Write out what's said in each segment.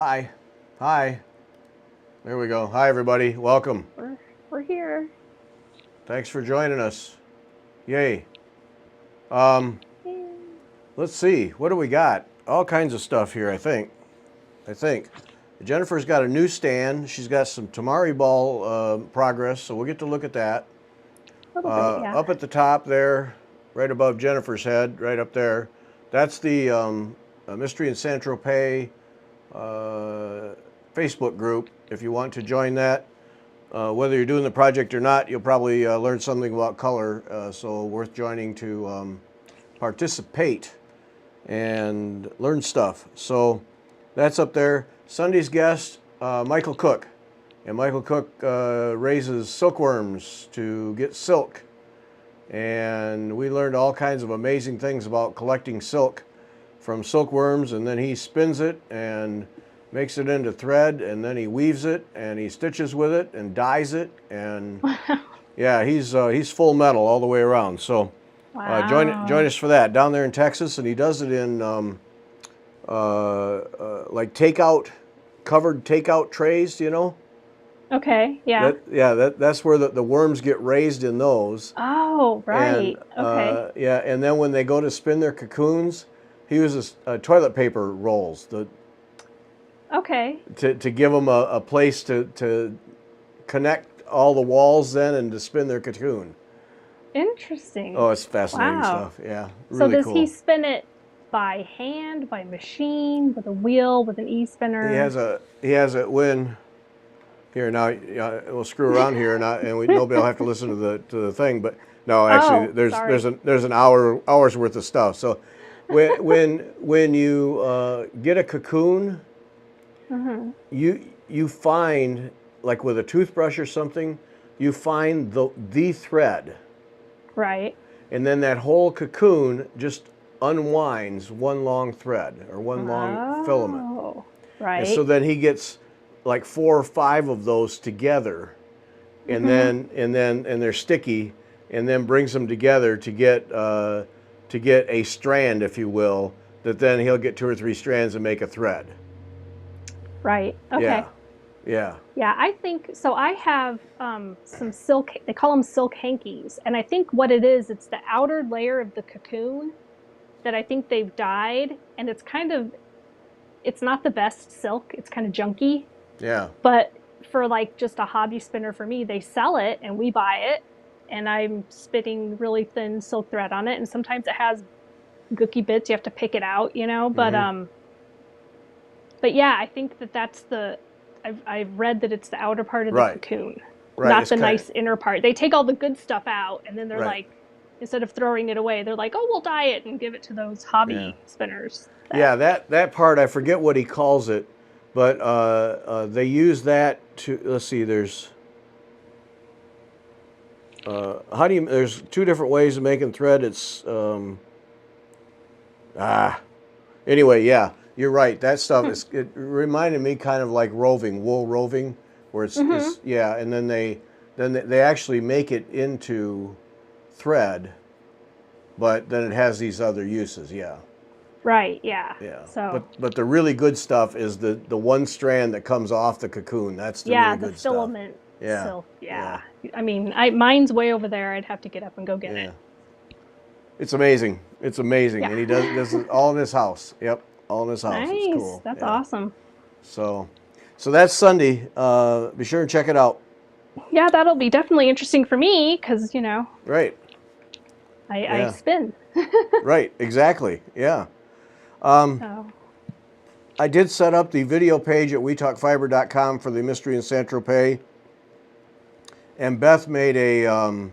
Hi. Hi. There we go. Hi, everybody. Welcome. We're here. Thanks for joining us. Yay. Um, Yay. let's see. What do we got? All kinds of stuff here, I think. Jennifer's got a new stand. She's got some Tamari ball progress, so we'll get to look at that. A little bit, yeah. Up at the top there, right above Jennifer's head, right up there, that's the Mystery in Saint-Tropez Facebook group. If you want to join that, whether you're doing the project or not, you'll probably learn something about color, so worth joining to participate and learn stuff. So that's up there. Sunday's guest, Michael Cook. And Michael Cook raises silkworms to get silk. And we learned all kinds of amazing things about collecting silk from silkworms, and then he spins it and makes it into thread, and then he weaves it and he stitches with it and dyes it, and yeah, he's full metal all the way around. So Wow. join us for that down there in Texas, and he does it in like covered takeout trays, you know. Okay, yeah. That's where the worms get raised in those. Oh, right. And, okay. yeah, and then when they go to spin their cocoons, he uses toilet paper rolls Okay. to give them a place to connect all the walls then and to spin their cocoon. Interesting. Oh, it's fascinating Wow. stuff. Yeah, So really does cool. he spin it by hand, by machine, with a wheel, with an e-spinner? He has a when. Here now, we'll screw around here, and nobody will have to listen to the thing. But no, actually, there's an hour's worth of stuff. So when you get a cocoon, you find, like with a toothbrush or something, you find the thread, Right. and then that whole cocoon just unwinds one long thread or one long filament. Oh, right. And so then he gets like 4 or 5 of those together, and then they're sticky, and then brings them together to get a strand, if you will, that then he'll get 2 or 3 strands and make a thread. Right. Okay. Yeah. Yeah. Yeah, I think so. I have some silk, they call them silk hankies. And I think what it is, it's the outer layer of the cocoon that I think they've dyed. And it's not the best silk. It's kind of junky. Yeah. But for like just a hobby spinner for me, they sell it and we buy it. And I'm spinning really thin silk thread on it. And sometimes it has gooky bits. You have to pick it out, you know. But yeah, I think that's I've read that it's the outer part of the cocoon, not the nice inner part. They take all the good stuff out, and then they're like, instead of throwing it away, they're like, oh, we'll dye it and give it to those hobby spinners. Yeah, that part, I forget what he calls it, but they use that to, let's see, there's, there's 2 different ways of making thread. It's, anyway, yeah. You're right. That stuff it reminded me kind of like wool roving, where it's yeah, and then they actually make it into thread, but then it has these other uses. Yeah. Right. Yeah. Yeah. So. But the really good stuff is the one strand that comes off the cocoon. That's the really good stuff. Yeah, the filament silk. Yeah. I mean, mine's way over there. I'd have to get up and go get it. It's amazing. It's amazing, Yeah. and he does it all in his house. Yep. All in his house. Nice. It's cool. That's awesome. So that's Sunday. Be sure and check it out. Yeah, that'll be definitely interesting for me because, Right. I spin. Right. Exactly. Yeah. I did set up the video page at WeTalkFiber.com for the Mystery in Saint-Tropez, and Beth made a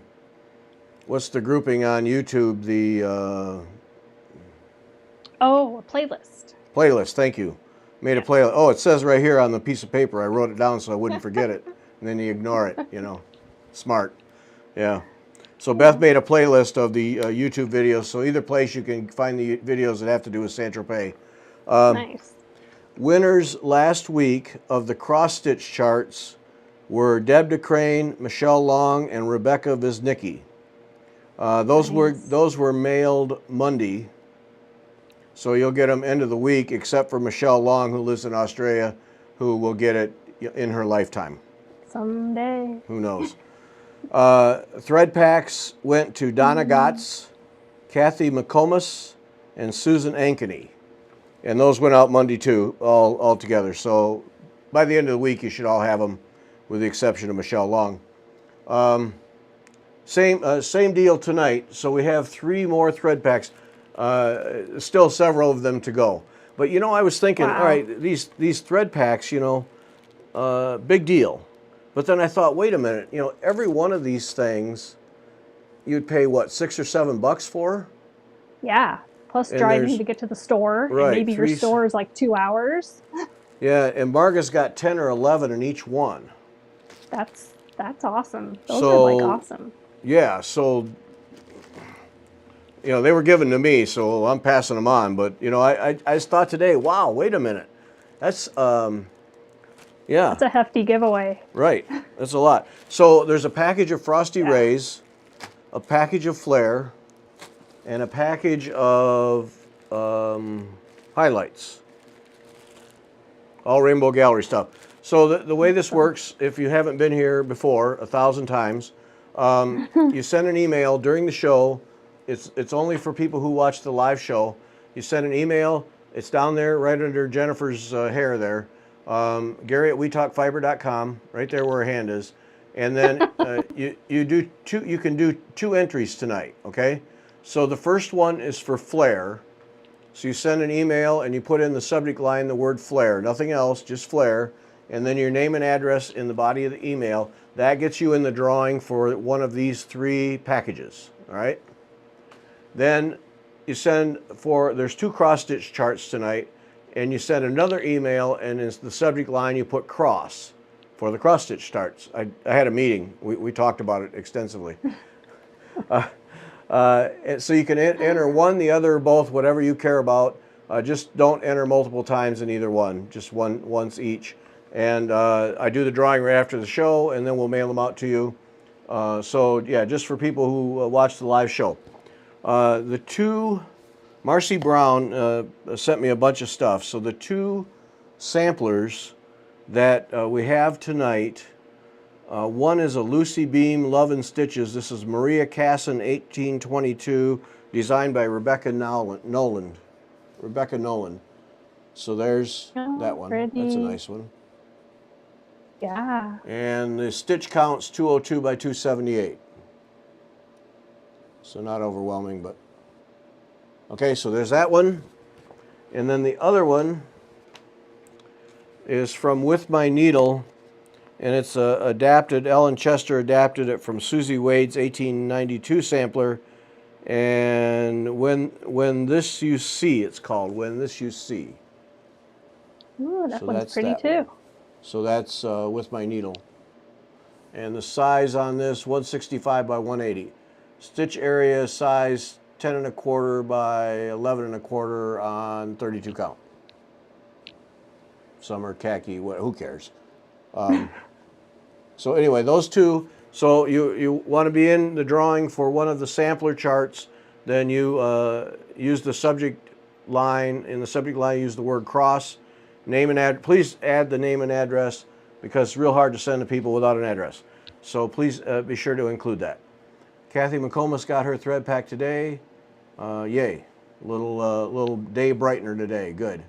what's the grouping on YouTube? The a playlist. Playlist, thank you. Made a playlist. Oh, it says right here on the piece of paper. I wrote it down so I wouldn't forget it. And then you ignore it, Smart. Yeah. So Beth made a playlist of the YouTube videos. So either place you can find the videos that have to do with Saint-Tropez. Nice. Winners last week of the cross-stitch charts were Deb DeCrane, Michelle Long, and Rebecca Visnicki. Those were mailed Monday. So you'll get them end of the week, except for Michelle Long, who lives in Australia, who will get it in her lifetime. Someday. Who knows? Thread packs went to Donna Gotts, Kathy McComas, and Susan Ankeny. And those went out Monday too, all together. So by the end of the week, you should all have them, with the exception of Michelle Long. Same deal tonight. So we have 3 more thread packs. Still several of them to go. But I was thinking, Wow. all right, these thread packs, big deal. But then I thought, wait a minute, every one of these things, you'd pay what, $6 or $7 for? Yeah. Plus And driving to get to the store. Right, And maybe your store is like 2 hours. Yeah, and Marga's got 10 or 11 in each one. That's awesome. Those are like awesome. Yeah, so they were given to me, so I'm passing them on. But I just thought today, wow, wait a minute, that's yeah, That's a hefty giveaway. right, that's a lot. So there's a package of Frosty Rays, a package of Flair, and a package of highlights. All Rainbow Gallery stuff. So the way this works, if you haven't been here before 1,000 times, you send an email during the show. It's only for people who watch the live show. You send an email. It's down there right under Jennifer's hair there. Gary at WeTalkFiber.com, right there where her hand is. And then you can do 2 entries tonight, okay? So the first one is for Flair. So you send an email and you put in the subject line the word Flair, nothing else, just Flair, and then your name and address in the body of the email. That gets you in the drawing for one of these 3 packages, all right? Then you send there's 2 cross-stitch charts tonight, and you send another email, and in the subject line you put cross for the cross-stitch charts. I had a meeting. We talked about it extensively. So you can enter one, the other, both, whatever you care about. Just don't enter multiple times in either one, just once each. And I do the drawing right after the show, and then we'll mail them out to you. So yeah, just for people who watch the live show. Marcy Brown sent me a bunch of stuff. So the 2 samplers that we have tonight, one is a Lucy Beam Love and Stitches. This is Maria Casson, 1822, designed by Rebecca Nolan. Rebecca Nolan. So there's that one. Pretty. That's a nice one. Yeah. And the stitch count's 202 by 278. So not overwhelming, but okay, so there's that one. And then the other one is from With My Needle, and it's adapted. Ellen Chester adapted it from Susie Wade's 1892 sampler. And when This You See, it's called When This You See. Ooh, that So one's that's pretty that too. one. So that's With My Needle. And the size on this, 165 by 180. Stitch area size 10 1/4 by 11 1/4 on 32 count. Some are khaki, who cares? So anyway, those 2. So you want to be in the drawing for one of the sampler charts. Then you use the subject line. In the subject line, use the word cross. Name and please add the name and address, because it's real hard to send to people without an address. So please be sure to include that. Kathy McComas got her thread pack today. Yay. Little day brightener today. Good.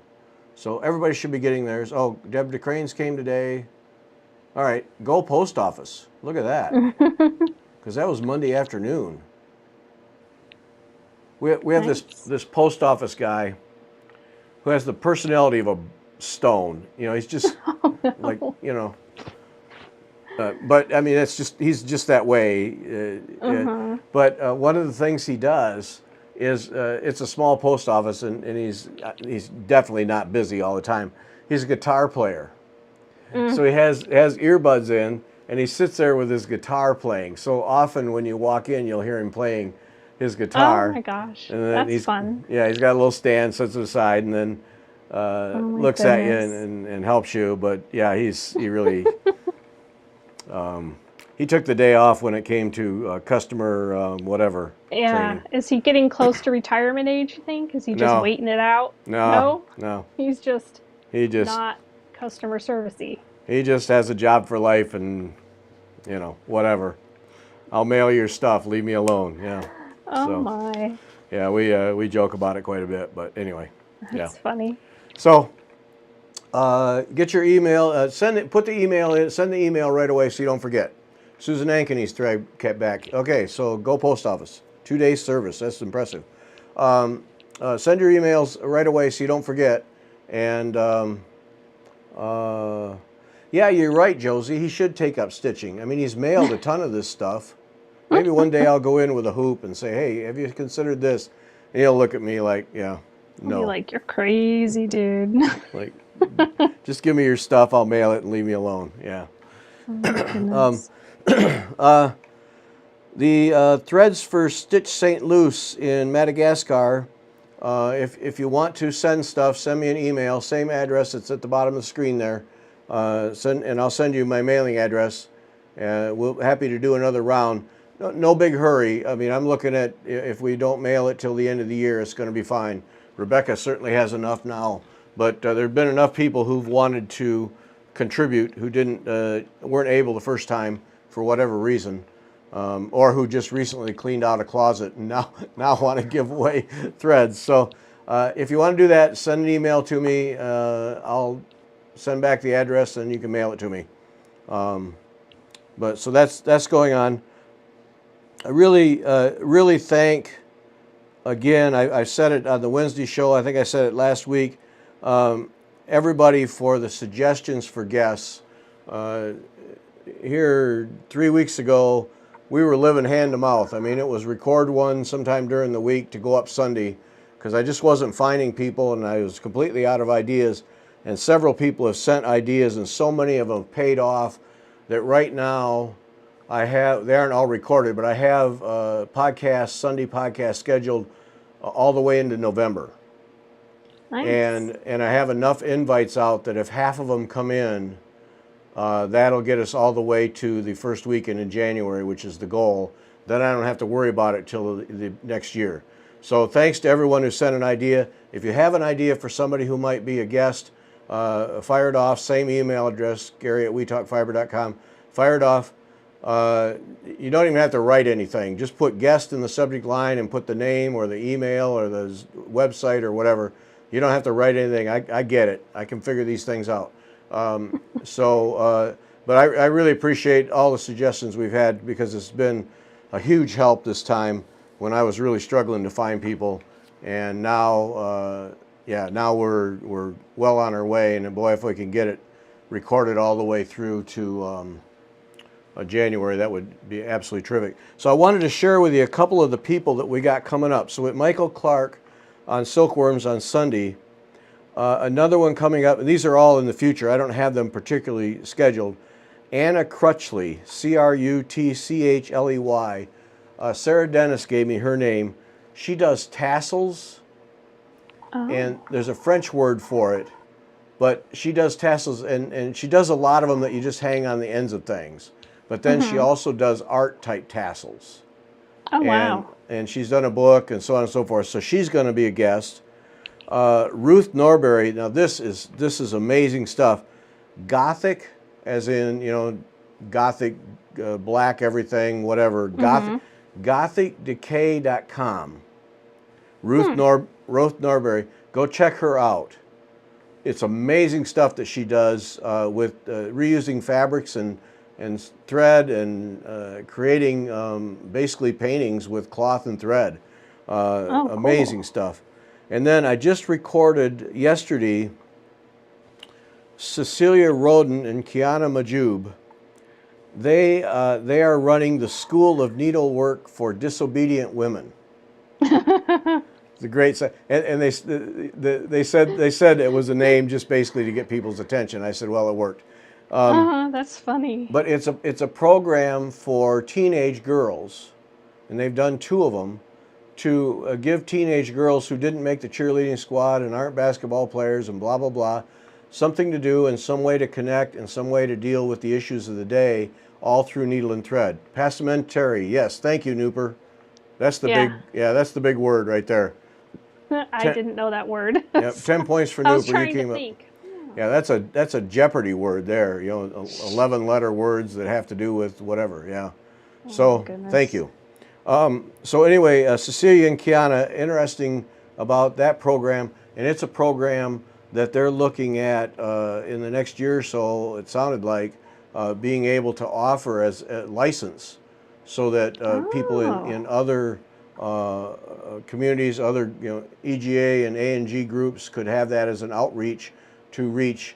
So everybody should be getting theirs. Oh, Deb DeCranes came today. All right, go post office. Look at that. Because that was Monday afternoon. We have this post office guy who has the personality of a stone. He's just like, but I mean, he's just that way. But one of the things he does is it's a small post office, and he's definitely not busy all the time. He's a guitar player, so he has earbuds in, and he sits there with his guitar playing. So often when you walk in, you'll hear him playing his guitar. Oh my gosh, and then that's fun. Yeah, he's got a little stand, sits aside, and then looks at you and helps you. But yeah, he really he took the day off when it came to customer whatever Yeah. training. Is he getting close to retirement age, you think? Is he just No, waiting it out? no, No? no. He's just He just not customer servicey. he just has a job for life, and whatever. I'll mail your stuff. Leave me alone. Yeah. Oh So my. yeah, we joke about it quite a bit, but anyway, yeah. That's funny. So get your email. Put the email in. Send the email right away so you don't forget. Susan Ankeny thread kept back. Okay, so go post office. 2 days service. That's impressive. Send your emails right away so you don't forget. And yeah, you're right, Josie. He should take up stitching. I mean, he's mailed a ton of this stuff. Maybe one day I'll go in with a hoop and say, "Hey, have you considered this?" And he'll look at me like, "Yeah, no." I'll be like, "You're crazy, dude." Like, just give me your stuff. I'll mail it and leave me alone. Yeah. Oh my goodness. The threads for Stitch St. Luce in Madagascar. If you want to send stuff, send me an email. Same address. It's at the bottom of the screen there. And I'll send you my mailing address. We're happy to do another round. No big hurry. I mean, I'm looking at if we don't mail it till the end of the year, it's going to be fine. Rebecca certainly has enough now, but there have been enough people who've wanted to contribute who weren't able the first time for whatever reason, or who just recently cleaned out a closet and now want to give away threads. So if you want to do that, send an email to me. I'll send back the address and you can mail it to me. But so that's going on. I really thank, again, I said it on the Wednesday show, I think I said it last week, everybody for the suggestions for guests. Here 3 weeks ago, we were living hand to mouth. I mean, it was record one sometime during the week to go up Sunday, because I just wasn't finding people and I was completely out of ideas. And several people have sent ideas and so many of them have paid off that right now, they aren't all recorded, but I have Sunday podcast scheduled all the way into November. Nice. And I have enough invites out that if half of them come in, that'll get us all the way to the first weekend in January, which is the goal. Then I don't have to worry about it till the next year. So thanks to everyone who sent an idea. If you have an idea for somebody who might be a guest, fire it off. Same email address, Gary@WeTalkFiber.com. Fire it off. You don't even have to write anything. Just put guest in the subject line and put the name or the email or the website or whatever. You don't have to write anything. I get it. I can figure these things out. But I really appreciate all the suggestions we've had, because it's been a huge help this time when I was really struggling to find people. And now, now we're well on our way. And boy, if we can get it recorded all the way through to January, that would be absolutely terrific. So I wanted to share with you a couple of the people that we got coming up. So with Michael Clark on Silkworms on Sunday, another one coming up, and these are all in the future. I don't have them particularly scheduled. Anna Crutchley, Crutchley. Sarah Dennis gave me her name. She does tassels, and there's a French word for it, but she does tassels, and she does a lot of them that you just hang on the ends of things. But then she also does art-type tassels. Oh, wow. And she's done a book and so on and so forth. So she's going to be a guest. Ruth Norbury. Now this is amazing stuff. Gothic, as in Gothic, black everything, whatever. GothicDecay.com. Ruth Norbury. Go check her out. It's amazing stuff that she does with reusing fabrics and thread and creating basically paintings with cloth and thread. Amazing stuff. And then I just recorded yesterday Cecilia Roden and Kiana Majub. They are running the School of Needlework for Disobedient Women. It's a great site, and they said it was a name just basically to get people's attention. I said, well, it worked. That's funny. But it's a program for teenage girls, and they've done 2 of them to give teenage girls who didn't make the cheerleading squad and aren't basketball players and blah blah blah, something to do and some way to connect and some way to deal with the issues of the day, all through needle and thread. Passementary, yes, thank you, Nooper. That's the Yeah. that's the big word right there. I didn't know that word. Yep, 10 points for I was Nooper. You trying to came up. think. Yeah, that's a Jeopardy word there. 11 letter words that have to do with whatever. Yeah. Oh, So my goodness. thank you. So anyway, Cecilia and Kiana, interesting about that program, and it's a program that they're looking at in the next year or so. It sounded like being able to offer as a license, so that people in other communities, other EGA and A&G groups could have that as an outreach to reach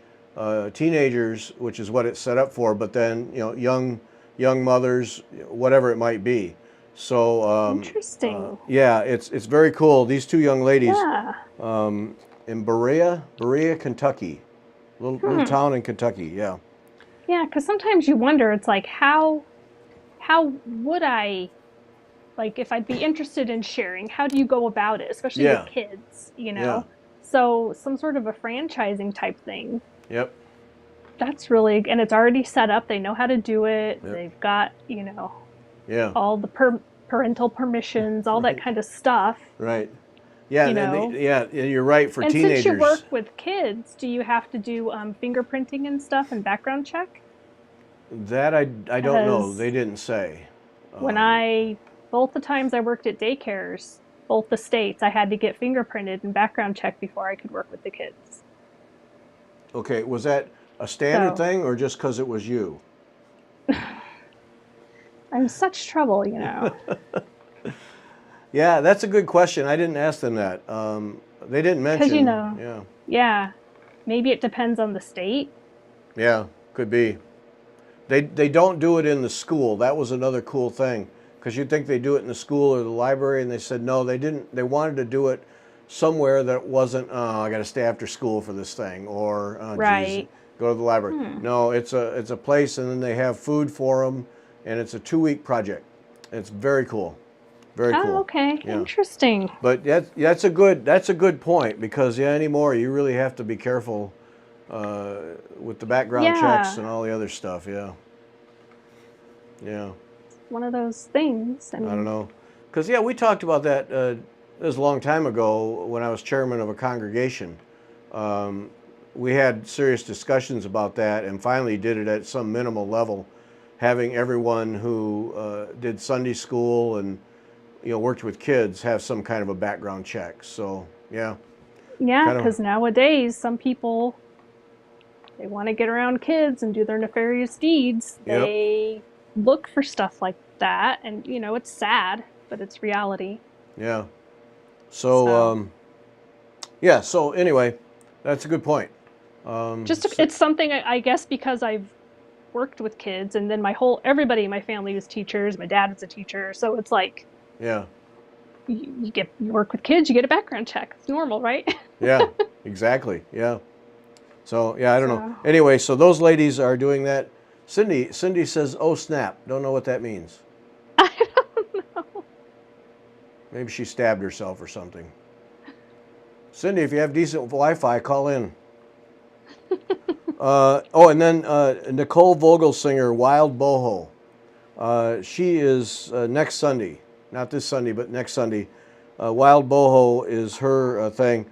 teenagers, which is what it's set up for. But then young mothers, whatever it might be. So Interesting. yeah, it's very cool. These two young ladies Yeah. in Berea, Kentucky, little town in Kentucky. Yeah. Yeah, because sometimes you wonder, it's like, how would I, like, if I'd be interested in sharing, how do you go about it, especially Yeah. with kids, Yeah. So some sort of a franchising type thing. Yep. That's really, and it's already set up. They know how to do it. Yep. They've got, Yeah. all the parental permissions, all that kind of stuff. Right. Yeah. And you're right for And teenagers. since you work with kids, do you have to do fingerprinting and stuff and background check? That I don't know. They didn't say. When both the times I worked at daycares, both the states, I had to get fingerprinted and background checked before I could work with the kids. Okay, was that a standard thing or just because it was you? I'm such trouble, Yeah, that's a good question. I didn't ask them that. They didn't mention. Because yeah, maybe it depends on the state. Yeah, could be. They don't do it in the school. That was another cool thing, because you'd think they do it in the school or the library, and they said no, they didn't. They wanted to do it somewhere that wasn't. Oh, I got to stay after school for this thing, or Right. geez, go to the library. No, it's a place, and then they have food for them, and it's a 2-week project. It's very cool. Very cool. Oh, okay. Yeah. Interesting. But that's a good point, because anymore you really have to be careful with the background checks and all the other stuff. Yeah. One of those things. I don't know, because we talked about that. It was a long time ago when I was chairman of a congregation. We had serious discussions about that, and finally did it at some minimal level, having everyone who did Sunday school and worked with kids have some kind of a background check. So yeah, because nowadays some people, they want to get around kids and do their nefarious deeds. Yep. They look for stuff like that, and it's sad, but it's reality. Yeah. So so anyway, that's a good point. It's something, I guess, because I've worked with kids, and then everybody in my family was teachers. My dad was a teacher, so it's like, yeah, you work with kids, you get a background check. It's normal, right? Yeah, exactly. Yeah. So I don't know. Anyway, so those ladies are doing that. Cindy says, "Oh snap!" Don't know what that means. I don't know. Maybe she stabbed herself or something. Cindy, if you have decent Wi-Fi, call in. And then Nicole Vogelsinger, Wild Boho. She is next Sunday, not this Sunday, but next Sunday. Wild Boho is her thing.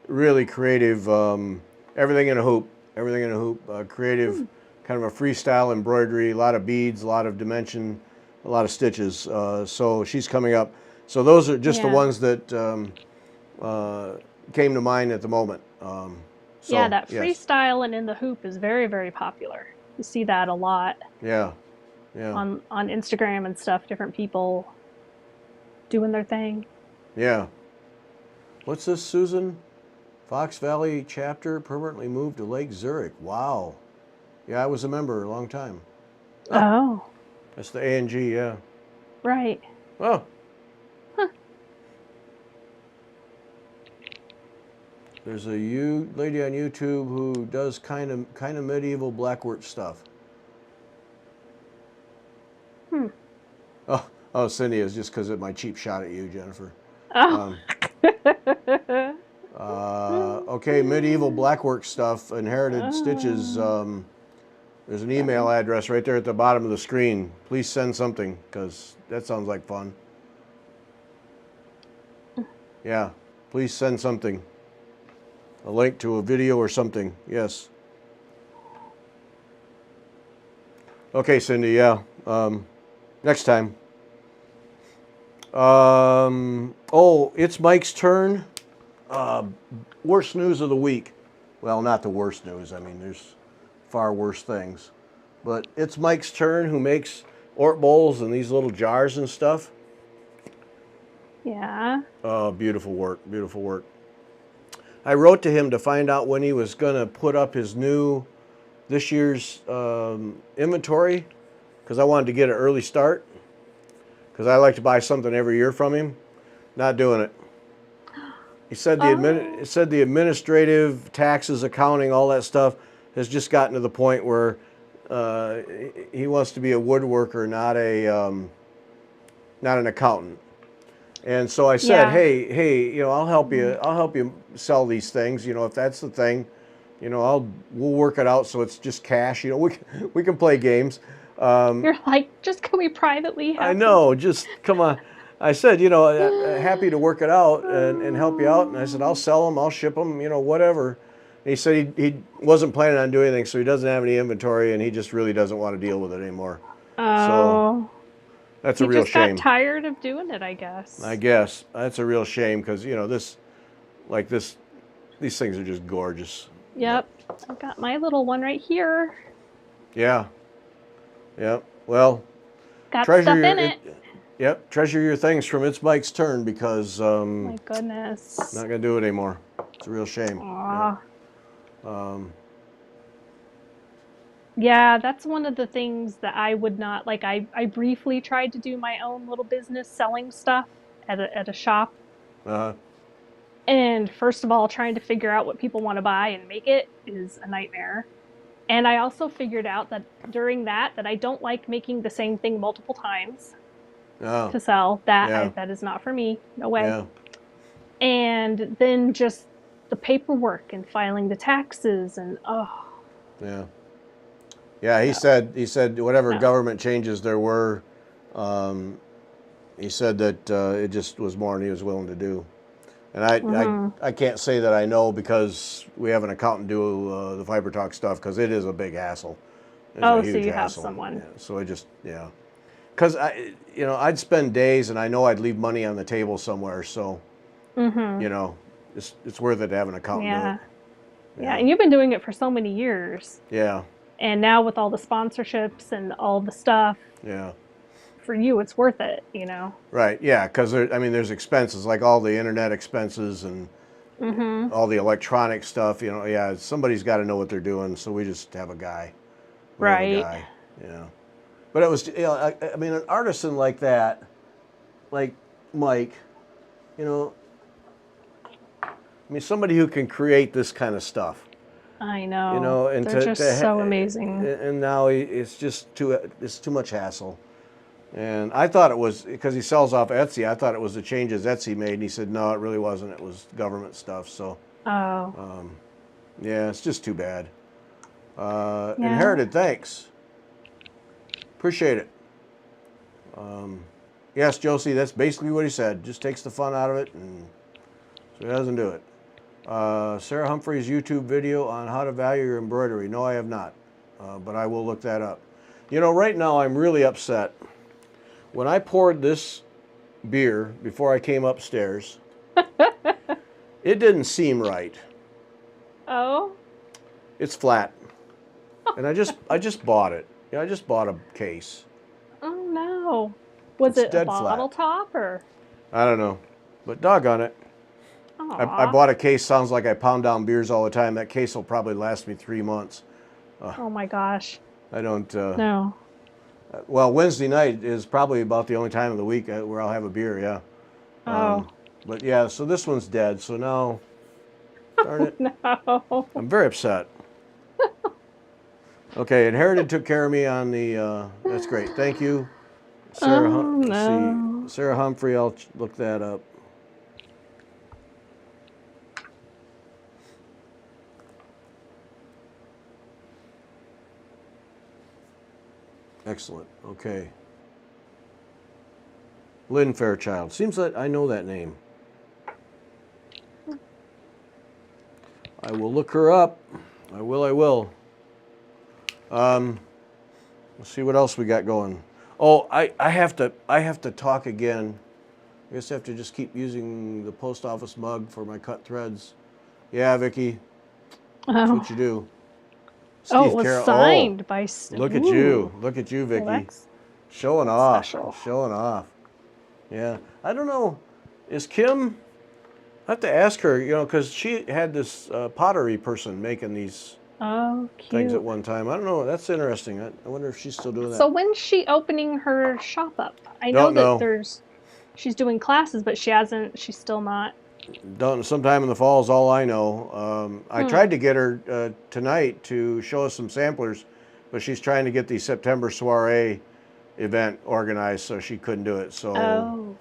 Really creative, everything in a hoop. Creative, kind of a freestyle embroidery, a lot of beads, a lot of dimension, a lot of stitches. So she's coming up. So those are just the ones that came to mind at the moment. That freestyle and in the hoop is very, very popular. You see that a lot. Yeah. On Instagram and stuff, different people doing their thing. Yeah. What's this, Susan? Fox Valley chapter permanently moved to Lake Zurich. Wow. Yeah, I was a member a long time. Oh. That's the A&G, yeah. Right. Oh. Huh. There's a lady on YouTube who does kind of medieval blackwork stuff. Oh, Cindy, is just because of my cheap shot at you, Jennifer. Oh. Okay, medieval blackwork stuff, inherited stitches. There's an email address right there at the bottom of the screen. Please send something, because that sounds like fun. Yeah, please send something. A link to a video or something, yes. Okay, Cindy, yeah. Next time. Oh, it's Mike's turn. Worst news of the week. Well, not the worst news. I mean, there's far worse things. But it's Mike's turn, who makes Ort bowls and these little jars and stuff. Yeah. Oh, beautiful work, beautiful work. I wrote to him to find out when he was going to put up his this year's inventory, because I wanted to get an early start, because I like to buy something every year from him. Not doing it. He said the administrative, taxes, accounting, all that stuff has just gotten to the point where he wants to be a woodworker, not an accountant. And so I said, Yeah. hey, I'll help you. I'll help you sell these things. If that's the thing, we'll work it out so it's just cash. We can play games. You're like, just can we privately have I know, just come on. I said, happy to work it out and help you out. And I said, I'll sell them, I'll ship them, whatever. And he said he wasn't planning on doing anything, so he doesn't have any inventory, and he just really doesn't want to deal with it anymore. Oh. So that's a real shame. He just got tired of doing it, I guess. I guess that's a real shame, because these things are just gorgeous. Yep, I've got my little one right here. Yeah. Yep. Well, got stuff in it. Yep. Treasure your things from It's Mike's turn, because my goodness, not gonna do it anymore. It's a real shame. Aww. Yeah. Yeah, that's one of the things that I would not like. I briefly tried to do my own little business selling stuff at a shop. And first of all, trying to figure out what people want to buy and make it is a nightmare. And I also figured out that during that I don't like making the same thing multiple times to sell. That is not for me. No way. Yeah. And then just the paperwork and filing the taxes and Yeah. Yeah, he said whatever government changes there were, he said that it just was more than he was willing to do. And I can't say that I know, because we have an accountant do the Fiber Talk stuff, because it is a big hassle. It's a huge so you hassle. have someone. Yeah, so because I'd spend days, and I know I'd leave money on the table somewhere. So it's worth it to have an accountant do it. Yeah, and you've been doing it for so many years. Yeah. And now with all the sponsorships and all the stuff. Yeah. For you, it's worth it, Right, yeah, because there's expenses, like all the internet expenses and all the electronic stuff, somebody's got to know what they're doing, so we just have a guy. Right. Yeah. But it was, an artisan like that, like Mike, somebody who can create this kind of stuff. I know. And they're just so amazing. And now it's too much hassle. And I thought it was, because he sells off Etsy, I thought it was the changes Etsy made, and he said, no, it really wasn't. It was government stuff. So, yeah, it's just too bad. Inherited, thanks. Appreciate it. Yes, Josie, that's basically what he said. Just takes the fun out of it, and so he doesn't do it. Sarah Humphrey's YouTube video on how to value your embroidery. No, I have not, but I will look that up. Right now I'm really upset. When I poured this beer before I came upstairs, it didn't seem right. Oh? It's flat. And I just bought it. I just bought a case. Oh no. Was it a bottle top or? I don't know. But doggone it. I bought a case, sounds like I pound down beers all the time. That case will probably last me 3 months. Oh my gosh. I don't... No. Well, Wednesday night is probably about the only time of the week where I'll have a beer, yeah. But yeah, so this one's dead, so now, darn it. No. I'm very upset. Okay, Inherited took care of me on the, that's great. Thank you. Sarah, no. Sarah Humphrey, I'll look that up. Excellent. Okay. Lynn Fairchild. Seems that I know that name. I will look her up. I will. Let's see what else we got going. Oh, I have to talk again. I guess I have to just keep using the post office mug for my cut threads. Yeah, Vicki, that's what Oh. you do. Oh, it Steve was Carroll. signed by. Look at you. Ooh. Look at you, Well, Vicki. Showing that's off. special. Showing off. Yeah. I don't know. Is Kim? I have to ask her, because she had this pottery person making these Oh, things at cute. one time. I don't know. That's interesting. I wonder if she's still doing So that. when's she opening her shop up? I know Don't that know. she's doing classes, but she's still not. Don't. Sometime in the fall is all I know. I Hmm. tried to get her tonight to show us some samplers, but she's trying to get the September soiree event organized, so she couldn't do it. So Oh.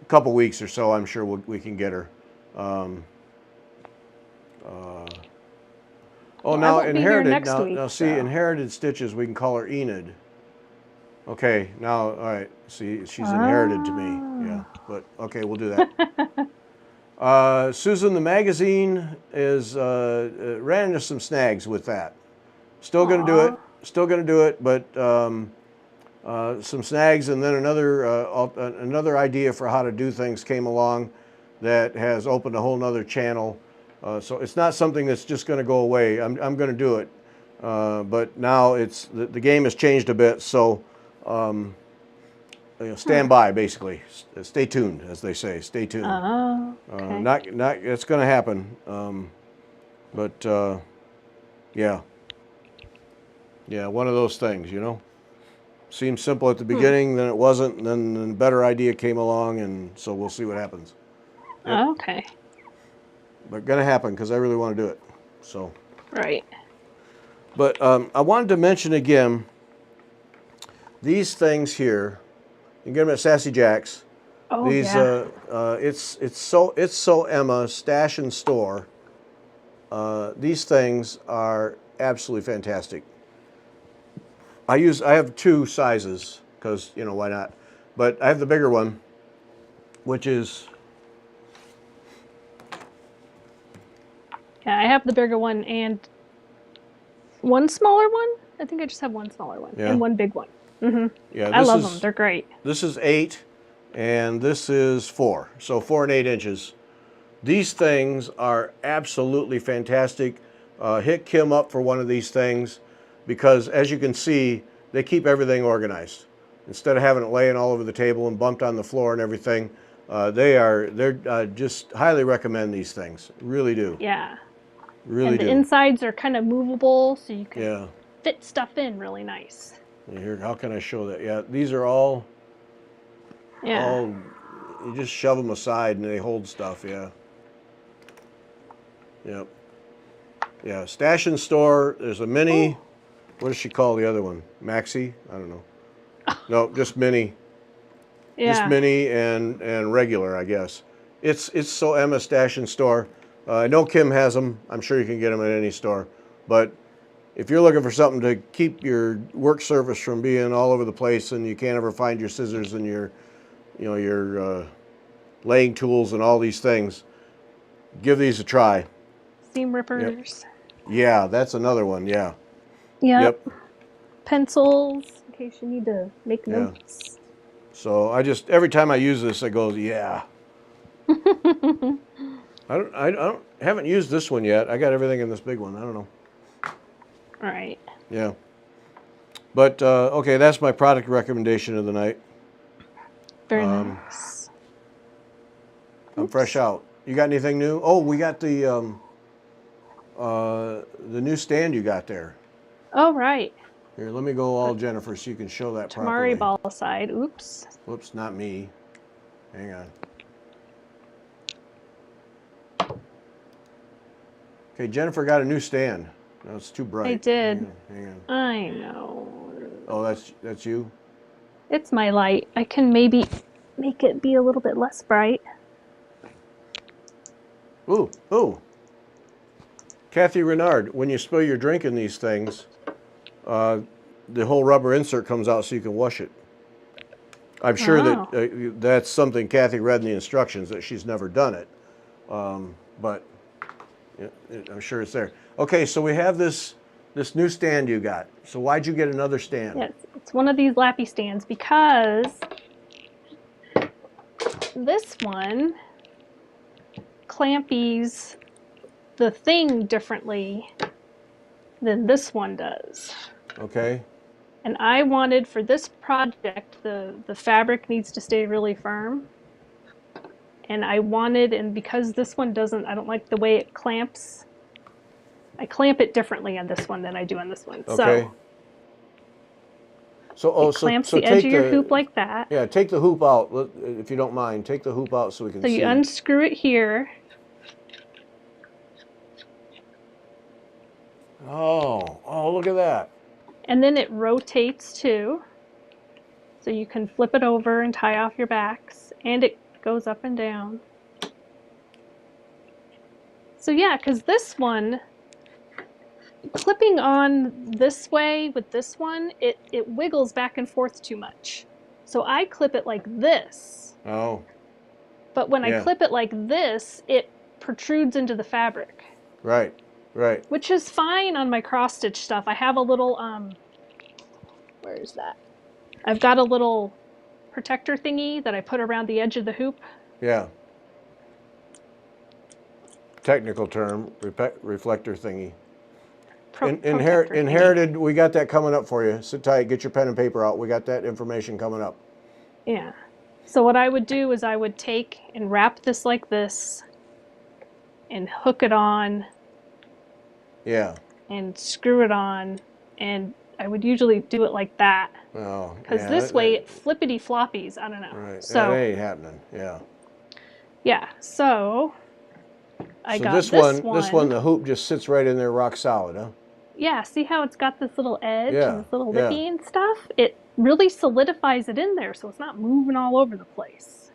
a couple weeks or so, I'm sure we can get her. Um, Well, I now won't be here inherited. next Now week, see, so. inherited stitches. We can call her Enid. Okay. Now, all right. See, she's inherited to me. Yeah. Ah. But okay, we'll do that. Susan, the magazine is ran into some snags with that. Still going to do it. Aw. Still going to do it, but some snags, and then another idea for how to do things came along that has opened a whole nother channel. So it's not something that's just going to go away. I'm going to do it, but now the game has changed a bit. So stand by, basically. Stay tuned, as they say. Stay tuned. Oh, okay. Not it's going to happen. But yeah, one of those things, Seemed simple at the beginning, then it wasn't, and then a better idea came along, and so we'll see what happens. Yep. Okay. But gonna happen because I really want to do it. So. Right. But I wanted to mention again these things here. You can get them at Sassy Jack's. Oh, These yeah. it's so Emma Stash and Store. These things are absolutely fantastic. I have two sizes because why not? But I have the bigger one, which is Yeah, I have the bigger one and one smaller one. I think I just have one smaller one and one big one. Yeah, I love them. They're great. This is 8, and this is 4. So 4 and 8 inches. These things are absolutely fantastic. Hit Kim up for one of these things because, as you can see, they keep everything organized. Instead of having it laying all over the table and bumped on the floor and everything, they're just highly recommend these things. Really do. Yeah. Really and do. The insides are kind of movable, so you can Yeah. fit stuff in really nice. Here, how can I show that? Yeah, these are all. Yeah. You just shove them aside and they hold stuff. Yeah. Yep. Yeah. Stash and Store. There's a mini. What does she call the other one? Maxi? I don't know. No, just mini. Yeah. Just mini and regular, I guess. It's so Emma Stash and Store. I know Kim has them. I'm sure you can get them at any store. But if you're looking for something to keep your work surface from being all over the place and you can't ever find your scissors and your laying tools and all these things, give these a try. Seam rippers. Yeah, that's another one. Yeah. Yep. Pencils in case you need to make notes. So every time I use this, I go, yeah. I haven't used this one yet. I got everything in this big one. I don't know. All right. Yeah. But okay, that's my product recommendation of the night. Very nice. I'm fresh out. You got anything new? Oh, we got the new stand you got there. Oh, right. Here, let me go all Jennifer so you can show that properly. Tamari ball side. Oops. Whoops, not me. Hang on. Okay, Jennifer got a new stand. No, it's too bright. I did. Hang on. I know. Oh, that's you? It's my light. I can maybe make it be a little bit less bright. Ooh. Kathy Renard, when you spill your drink in these things, the whole rubber insert comes out so you can wash it. I'm sure Oh. that that's something Kathy read in the instructions, that she's never done it, but yeah, I'm sure it's there. Okay, so we have this new stand you got. So why'd you get another stand? Yes, it's one of these lappy stands because this one clampies the thing differently than this one does. Okay. And I wanted, for this project, the fabric needs to stay really firm. And I wanted, and because this one doesn't, I don't like the way it clamps. I clamp it differently on this one than I do on this one. Okay. So it clamps the edge of your hoop like that. Yeah, take the hoop out, if you don't mind. Take the hoop out so we can see. So you unscrew it here. Oh, look at that. And then it rotates too. So you can flip it over and tie off your backs. And it goes up and down. So yeah, because this one, clipping on this way with this one, it wiggles back and forth too much. So I clip it like this. Oh. But when I clip it like this, it protrudes into the fabric. Right. Which is fine on my cross stitch stuff. I have a little, where is that? I've got a little protector thingy that I put around the edge of the hoop. Yeah. Technical term, reflector thingy. Inherited, we got that coming up for you. Sit tight, get your pen and paper out. We got that information coming up. Yeah. So what I would do is I would take and wrap this like this and hook it on. Yeah. And screw it on, and I would usually do it like that. Oh. Because this way it flippity floppies. I don't know. Right. So that ain't happening. Yeah. Yeah. So I got this one, the hoop just sits right in there, rock solid, huh? Yeah. See how it's got this little edge Yeah. and this little lippy and stuff? It really solidifies it in there, so it's not moving all over the place.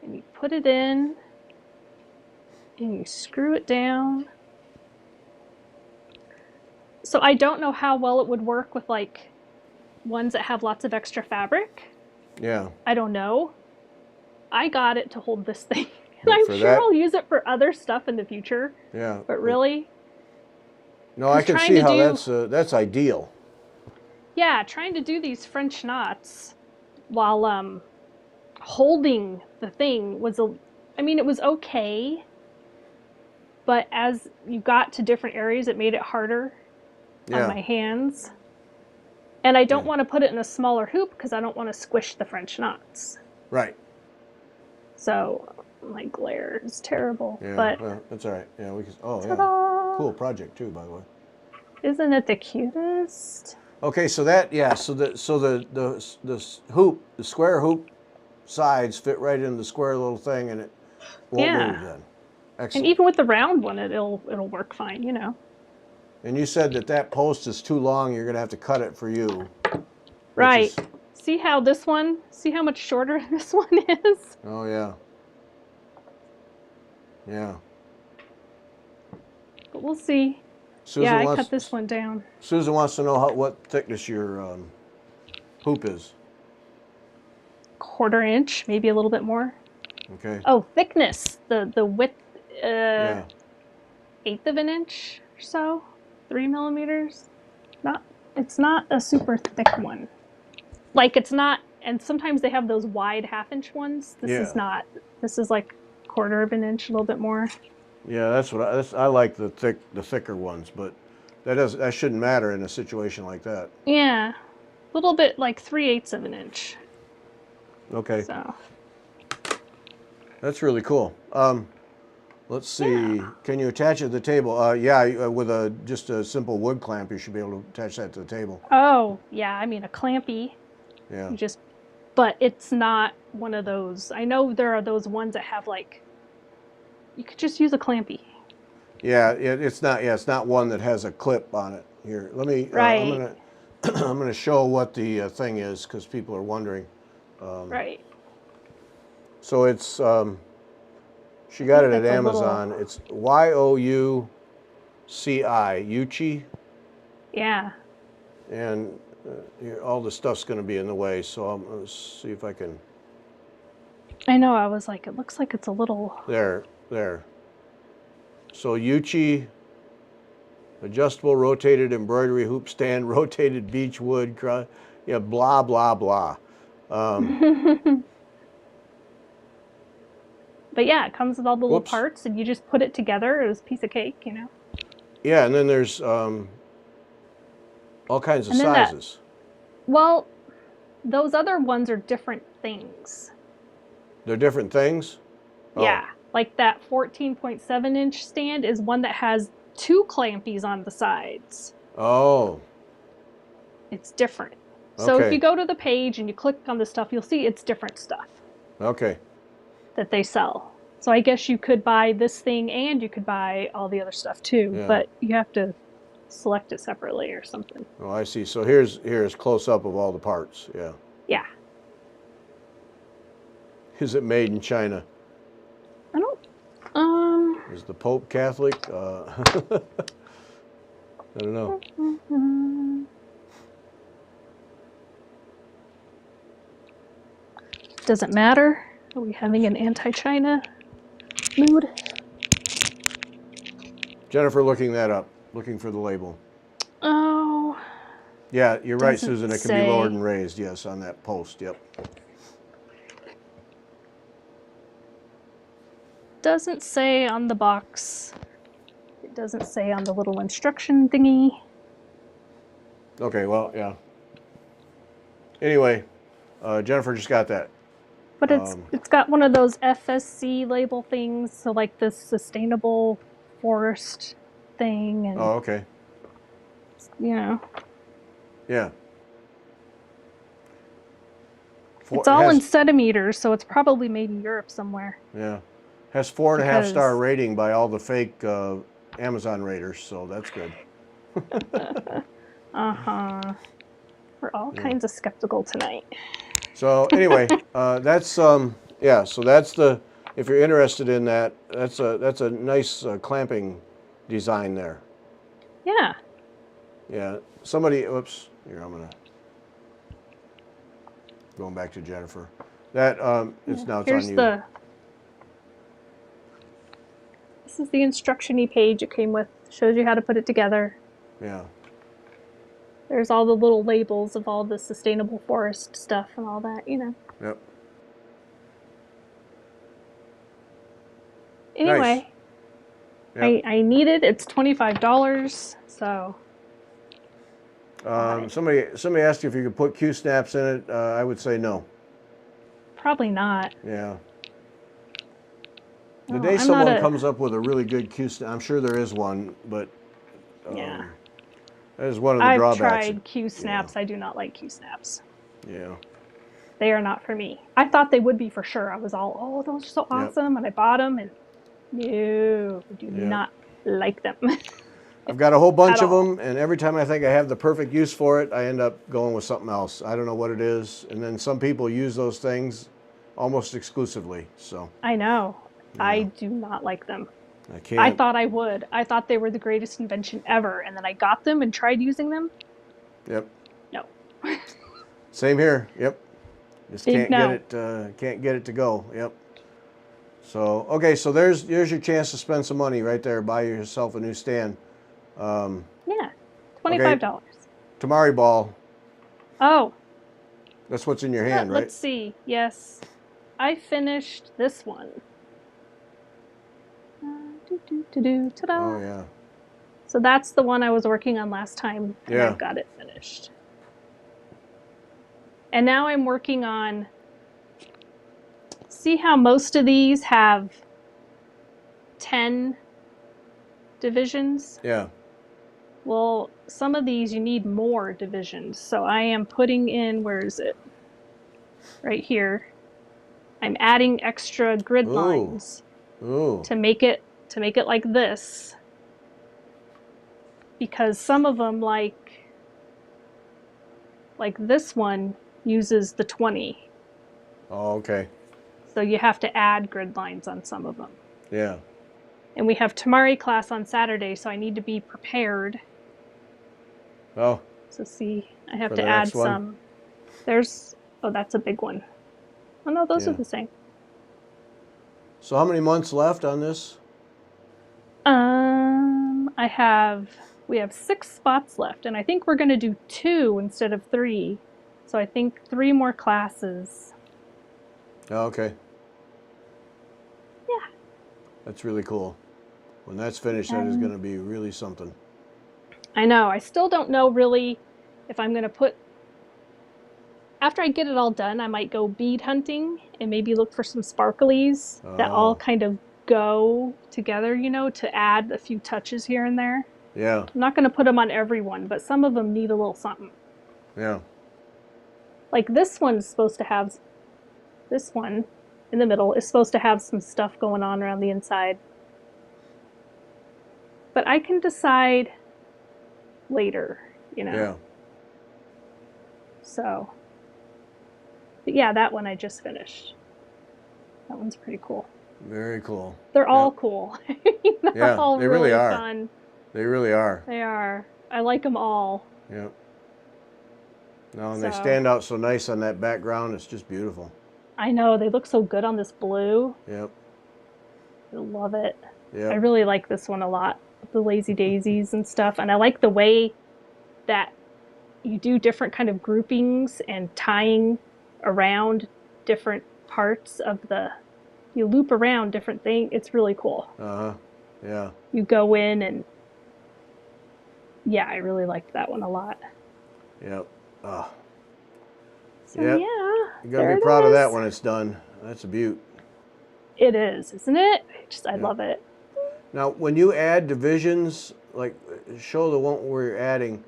And you put it in, and you screw it down. So I don't know how well it would work with like ones that have lots of extra fabric. Yeah. I don't know. I got it to hold this thing. And I'm sure I'll use it for other stuff in the future. Yeah. But really? No, I can see how that's ideal. Yeah, trying to do these French knots while holding the thing was it was okay. But as you got to different areas, it made it harder on my hands. And I don't want to put it in a smaller hoop because I don't want to squish the French knots. Right. So my glare is terrible. Yeah, but well, that's all right. Yeah, we can. Oh, ta-da! Yeah. Cool project too, by the way. Isn't it the cutest? Okay, so the hoop, the square hoop sides fit right in the square little thing, and it won't move then. Excellent. And even with the round one, it'll work fine, you know. And you said that post is too long. You're gonna have to cut it for you. Right. See how much shorter this one is? Oh yeah. Yeah. But we'll see. Susan I cut this one down. Susan wants to know what thickness your hoop is. 1/4 inch, maybe a little bit more. Okay. Oh, thickness. The width, 1/8 of an inch or so, 3 millimeters. It's not a super thick one. Like it's not, and sometimes they have those wide 1/2 inch ones. This is not. This is like 1/4 of an inch, a little bit more. Yeah, that's what I like, the thicker ones, but that shouldn't matter in a situation like that. Yeah, a little bit like 3/8 of an inch. Okay. So. That's really cool. Let's see. Yeah. Can you attach it to the table? With just a simple wood clamp, you should be able to attach that to the table. Oh, yeah. I mean, a clampy. Yeah. But it's not one of those. I know there are those ones that have like. You could just use a clampy. Yeah, it's not. Yeah, it's not one that has a clip on it. Here, let me. Right. I'm gonna show what the thing is because people are wondering. Right. So it's. She got it at Amazon. It's Youci. Youchi. Yeah. and all the stuff's going to be in the way. So let's see if I can. I know, I was like, it looks like it's a little... There. So Yuchi, adjustable rotated embroidery hoop stand, rotated beech wood, blah, blah, blah. But yeah, it comes with all the little Whoops. parts, and you just put it together as a piece of cake, you know? Yeah, and then there's all kinds of And then sizes. Well, those other ones are different things. They're different things? Yeah, like that 14.7-inch stand is one that has 2 clampies on the sides. Oh. It's different. So Okay. if you go to the page and you click on the stuff, you'll see it's different stuff. Okay. That they sell. So I guess you could buy this thing and you could buy all the other stuff too, Yeah. but you have to select it separately or something. Oh, I see. So here's close up of all the parts. Yeah. Yeah. Is it made in China? I don't. Is the Pope Catholic? I don't know. Doesn't matter. Are we having an anti-China mood? Jennifer looking that up, looking for the label. Oh. Yeah, you're right, Doesn't Susan. It can say. be lowered and raised. Yes, on that post. Yep. Doesn't say on the box. It doesn't say on the little instruction thingy. Okay. Well, yeah. Anyway, Jennifer just got that. But it's got one of those FSC label things, so like this sustainable forest thing, and Oh, okay. you know, Yeah. it's all in centimeters, so it's probably made in Europe somewhere. Yeah. Has 4.5 star Because- rating by all the fake Amazon raters, so that's good. We're all kinds of skeptical tonight. So anyway, that's yeah. So that's the, if you're interested in that, that's a nice clamping design there. Yeah. Yeah. Somebody, oops. Here, going back to Jennifer. That it's now it's Here's on you. This is the instruction-y page it came with. Shows you how to put it together. Yeah. There's all the little labels of all the sustainable forest stuff and all that, you know. Yep. Anyway, Nice. Yep. I need it. It's $25, so. Somebody asked you if you could put Q snaps in it. I would say no. Probably not. Yeah. The No, day I'm someone not a- comes up with a really good Q snap, I'm sure there is one, but Yeah. that is one of the I've drawbacks. tried Q snaps. I do not like Q snaps. Yeah. They are not for me. I thought they would be for sure. I was all, oh, those are so awesome, and I bought them, and no, I do not like them. I've got a whole bunch At of all. them, and every time I think I have the perfect use for it, I end up going with something else. I don't know what it is, and then some people use those things almost exclusively. So I know. I do not like them. I can't. I thought I would. I thought they were the greatest invention ever, and then I got them and tried using them. Yep. No. Same here. Yep. Just Big can't get it to go. Yep. So okay, so there's your chance to spend some money right there. Buy yourself a new stand. Yeah, $25. Tamari ball. Oh, That's what's in your hand, right? let's see. Yes, I finished this one. Ta-da. Oh yeah. So that's the one I was working on last time, and Yeah. I've got it finished. And now I'm working on, see how most of these have 10 divisions? Yeah. Well, some of these you need more divisions. So I am putting in, where is it? Right here. I'm adding extra grid Ooh. lines Ooh. to make it like this. Because some of them, like this one, uses the 20. Oh, okay. So you have to add grid lines on some of them. Yeah. And we have Tamari class on Saturday, so I need to be prepared. Oh. So see, I have For to the add next one? some. There's, oh, that's a big one. Oh no, those are Yeah. the same. So how many months left on this? We have 6 spots left, and I think we're going to do 2 instead of 3. So I think 3 more classes. Oh, okay. Yeah. That's really cool. When that's finished, that is going to be really something. I know. I still don't know really if I'm going to put, after I get it all done, I might go bead hunting and maybe look for some sparklies that all Oh, kind of go together, to add a few touches here and there. yeah, I'm not going to put them on every one, but some of them need a little something. yeah. Like this one in the middle is supposed to have some stuff going on around the inside. But I can decide later. Yeah. So, but yeah, that one I just finished. That one's pretty cool. Very cool. They're all Yep. cool. They're Yeah, all they really really are. fun. They really are. They are. I like them all. Yep. No, and they So stand out so nice on that background. It's just beautiful. I know they look so good on this blue. Yep. I love it. I Yep. really like this one a lot. The lazy daisies and stuff. And I like the way that you do different kind of groupings and tying around different parts of you loop around different things. It's really cool. Uh-huh. Yeah. You go in and yeah, I really liked that one a lot. Yep. Oh. So Yep. yeah, You're there gonna be it proud of that is. when it's done. That's a beaut. It is, isn't it? I Yep. love it. Now, when you add divisions, like show the one where you're adding,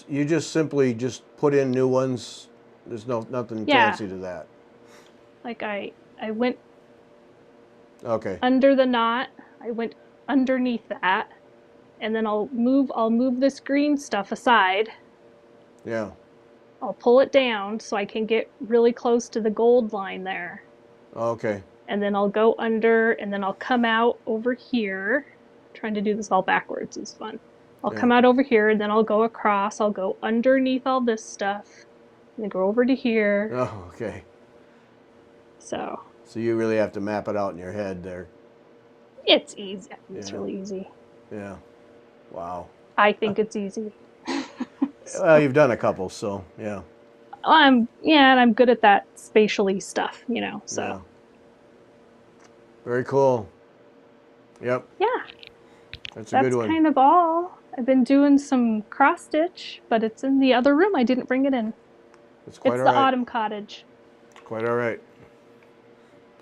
you just simply just put in new ones. There's nothing Yeah. fancy to that. Like I went Okay. under the knot. I went underneath that, and then I'll move this green stuff aside. Yeah. I'll pull it down so I can get really close to the gold line there. Okay. And then I'll go under, and then I'll come out over here. Trying to do this all backwards is fun. I'll come out over here, and then I'll go across. I'll go underneath all this stuff, and then go over to here. Oh, okay. So you really have to map it out in your head there. it's easy. I think it's really easy. Yeah. Wow. I think it's easy. Well, you've done a couple, so yeah. And I'm good at that spatially stuff, so. Yeah. Very cool. Yep. Yeah. That's a good one. That's kind of all. I've been doing some cross stitch, but it's in the other room. I didn't bring it in. It's quite It's all the right. autumn cottage. Quite all right.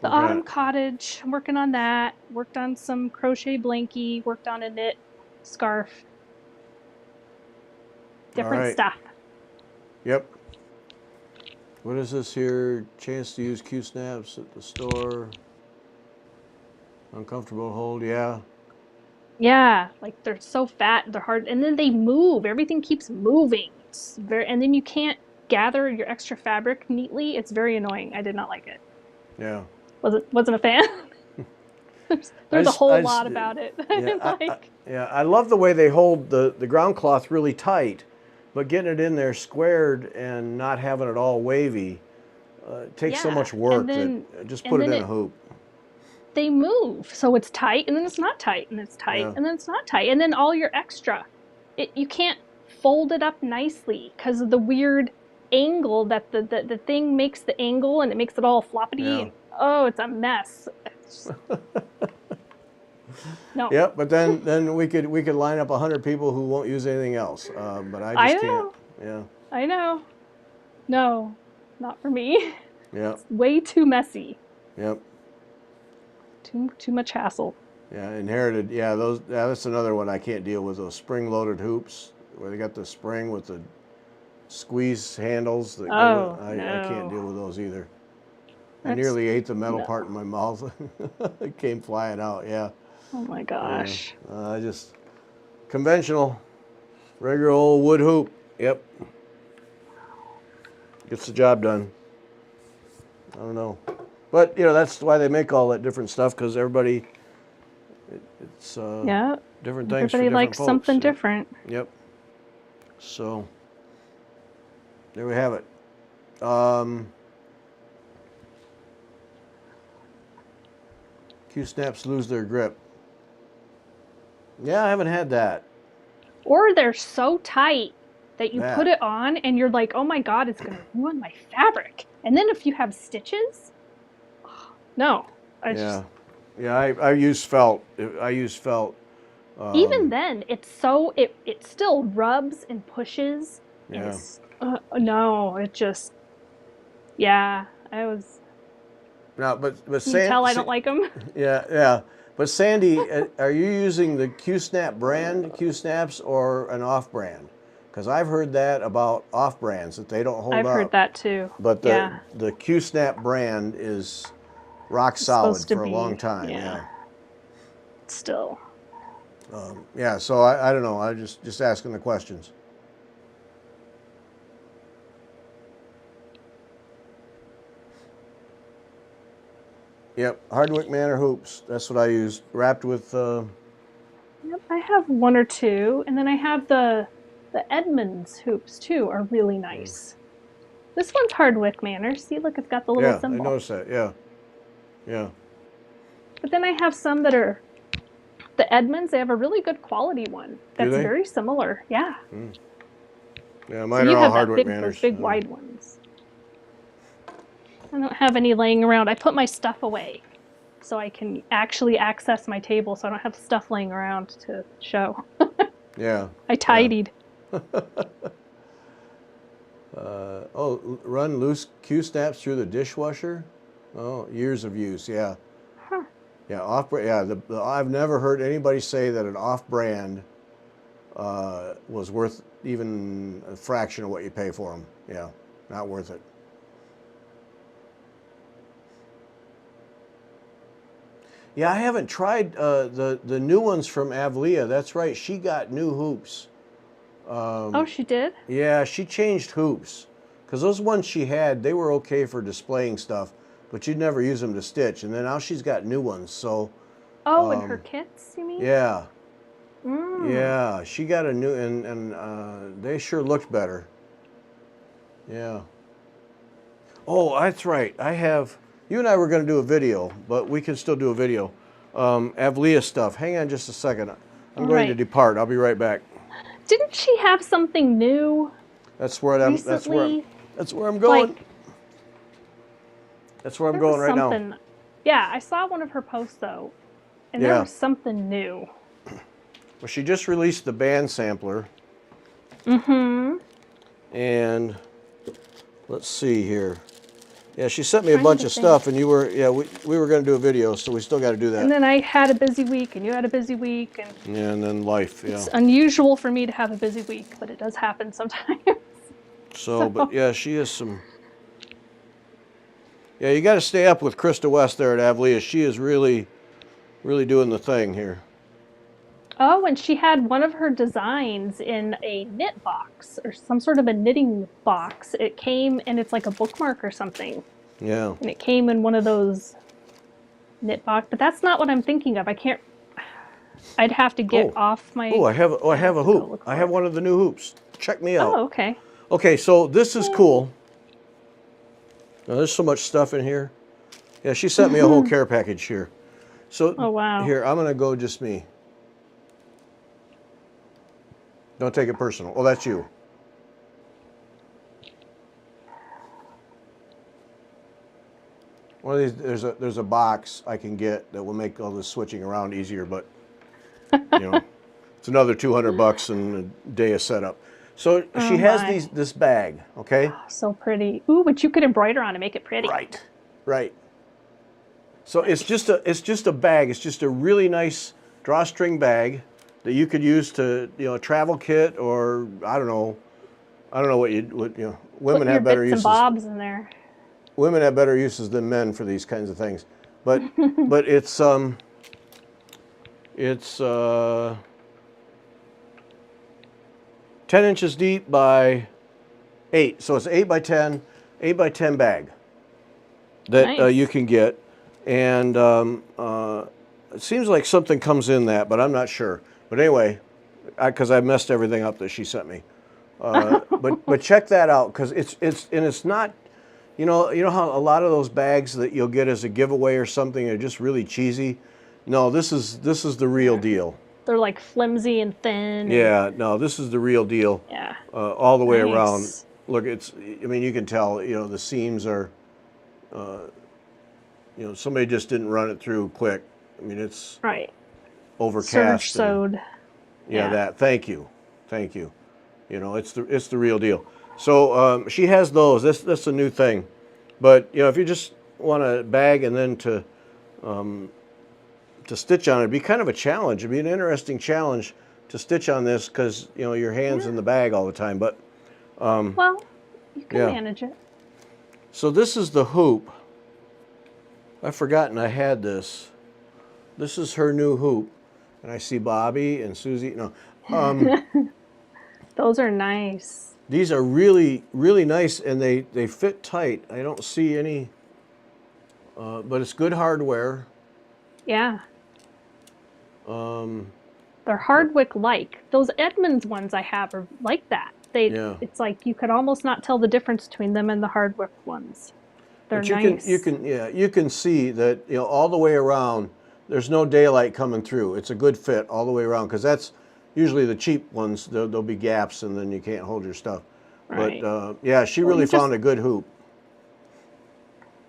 The autumn cottage. I'm working on that. Worked on some crochet blankie. Worked on a knit scarf. Different stuff. Yep. What is this here? Chance to use Q-snaps at the store. Uncomfortable hold, yeah. Yeah, like they're so fat, they're hard, and then they move. Everything keeps moving. And then you can't gather your extra fabric neatly. It's very annoying. I did not like it. Yeah. Wasn't a fan. There's a whole lot about it. Yeah, I love the way they hold the ground cloth really tight, but getting it in there squared and not having it all wavy takes so much work that just put it in a hoop. They move, so it's tight, and then it's not tight, and it's tight, and then it's not tight, and then all your extra, you can't fold it up nicely because of the weird angle that the thing makes the angle, and it makes it all floppity. Yeah. And, oh, it's a mess. No. Yep, but then we could line up 100 people who won't use anything else, but I just can't. Yeah. I know. No, not for me. Yeah. It's way too messy. Yep. Too much hassle. Yeah, inherited. Yeah, that's another one I can't deal with. Those spring-loaded hoops where they got the spring with the squeeze handles. That go in. I can't deal with those either. I nearly ate the metal part in my mouth. It came flying out. Yeah. Oh my gosh. Just conventional, regular old wood hoop. Yep. Gets the job done. I don't know. But, that's why they make all that different stuff, because everybody, it's different things for Everybody different likes folks. something different. Yep. So, there we have it. Q-snaps lose their grip. Yeah, I haven't had that. Or they're so tight that you Yeah. put it on and you're like, oh my God, it's going to ruin my fabric. And then if you have stitches, no. Yeah. Yeah, I use felt. I use felt. Even then, it's so, it still rubs and pushes. And Yeah. it's, no, it just, yeah, I was, Now, but you can tell I don't like them. Yeah, yeah. But Sandy, are you using the Q-snap brand, Q-snaps, or an off-brand? Because I've heard that about off-brands, that they don't hold I've up. heard that too. But yeah. the Q-snap brand is rock solid for a long time. Yeah. Still. Yeah, so I don't know. I'm just asking the questions. Yep, Hardwick Manor hoops. That's what I use. Wrapped with. Yep, I have one or two, and then I have the Edmonds hoops too. Are really nice. This one's Hardwick Manor. See, look, it's got the little symbol. I noticed that. Yeah, yeah. But then I have some that are the Edmonds. They have a really good quality one that's Do they? very similar. Yeah. Yeah, mine are all Hardwick Manors. Those big wide ones. I don't have any laying around. I put my stuff away so I can actually access my table, so I don't have stuff laying around to show. Yeah. I tidied. Oh, run loose Q-snaps through the dishwasher? Oh, years of use, yeah. Huh. Yeah, off-brand. Yeah, I've never heard anybody say that an off-brand was worth even a fraction of what you pay for them. Yeah, not worth it. Yeah, I haven't tried the new ones from Avlia. That's right, she got new hoops. Oh, she did? Yeah, she changed hoops. Because those ones she had, they were okay for displaying stuff, but you'd never use them to stitch. And then now she's got new ones, so... Oh, in her kits, you mean? Yeah. Mm. Yeah, she got a new... And they sure looked better. Yeah. Oh, that's right. I have... You and I were going to do a video, but we can still do a video. Avlia stuff. Hang on just a second. I'm going to depart. I'll be right back. Didn't she have something new? That's where I'm going. Like, that's where I'm going right now. Yeah, I saw one of her posts though, and there was something new. Well, she just released the band sampler. Mm-hmm. And let's see here. Yeah, she sent me a bunch of stuff, and you were, we were going to do a video, so we still got to do that. And then I had a busy week, and you had a busy week, and yeah, and then life. Yeah. It's unusual for me to have a busy week, but it does happen sometimes. So, but yeah, she is some. Yeah, you got to stay up with Krista West there at Avlia. She is really, really doing the thing here. Oh, and she had one of her designs in a knit box or some sort of a knitting box. It came and it's like a bookmark or something. Yeah. And it came in one of those knit box, but that's not what I'm thinking of. I can't. I'd have to get off my. Oh, I have a hoop. I have one of the new hoops. Check me out. Oh, okay. Okay, so this is cool. Now, there's so much stuff in here. Yeah, she sent me a whole care package here. So oh, wow. Here, I'm gonna go just me. Don't take it personal. Oh, that's you. One of these, there's a box I can get that will make all this switching around easier, but you know, it's another $200 and a day of setup. So she has this bag, okay? Oh, so pretty. Ooh, but you could embroider on to make it pretty. Right, right. So it's just a bag. It's just a really nice drawstring bag that you could use to, a travel kit, or I don't know what women have better uses. Put your bits and bobs in there. Women have better uses than men for these kinds of things, but it's 10 inches deep by 8, so it's 8 by 10 bag that you can get, and it seems like something comes in that, but I'm not sure. But anyway, because I messed everything up that she sent me. But check that out, because it's not, you know how a lot of those bags that you'll get as a giveaway or something are just really cheesy. No, this is the real deal. They're like flimsy and thin. Yeah, no, this is the real deal. Yeah. All the way around. Nice. Look, I mean, you can tell, the seams are, somebody just didn't run it through quick. I mean, it's Right. overcast. Serge sewed. Yeah, that. Thank you. It's the real deal. So she has those. That's a new thing. But if you just want a bag and then to stitch on it, it'd be kind of a challenge. It'd be an interesting challenge to stitch on this, because your hands in the bag all the time. But well, you can manage it. so this is the hoop. I've forgotten I had this. This is her new hoop, and I see Bobby and Susie. No, those are nice. these are really, really nice, and they fit tight. I don't see any, but it's good hardware. Yeah. They're Hardwick-like. Those Edmunds ones I have are like that. It's like you could almost not tell the difference between them and the Hardwick ones. They're nice. You can see that all the way around. There's no daylight coming through. It's a good fit all the way around, because that's usually the cheap ones. There'll be gaps, and then you can't hold your stuff. Right. But she really found a good hoop.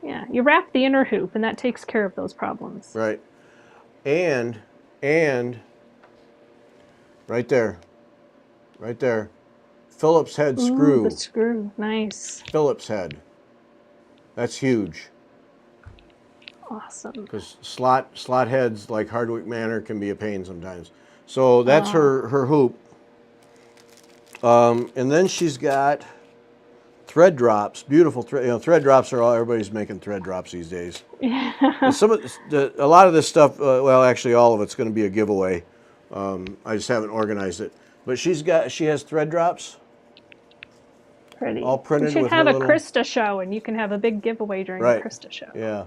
Yeah, you wrap the inner hoop, and that takes care of those problems. Right. And right there, Phillips head screw. The screw, nice. Phillips head. That's huge. Awesome. Because slot heads like Hardwick Manor can be a pain sometimes. So that's her hoop. And then she's got thread drops, beautiful thread. Thread drops are everybody's making thread drops these days. Yeah. And a lot of this stuff, well, actually, all of it's going to be a giveaway. I just haven't organized it. But she has thread drops. Pretty. All printed. We should have a little... Krista show, and you can have a big giveaway during the Krista show. Yeah.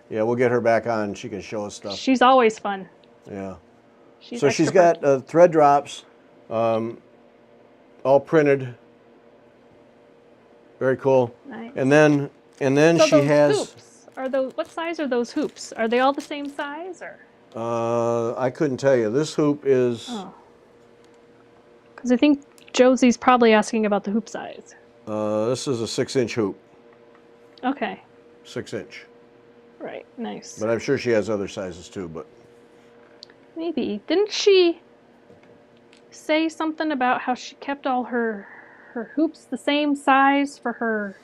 Yeah, we'll get her back on. She can show us stuff. She's always fun. Yeah. So she's got thread drops, all printed. Very cool. Nice. And then so she has. Hoops, what size are those hoops? Are they all the same size, or? I couldn't tell you. This hoop is. Because I think Josie's probably asking about the hoop size. This is a 6-inch hoop. Okay. 6-inch. Right. Nice. But I'm sure she has other sizes too. But. Maybe. Didn't she say something about how she kept all her hoops the same size for her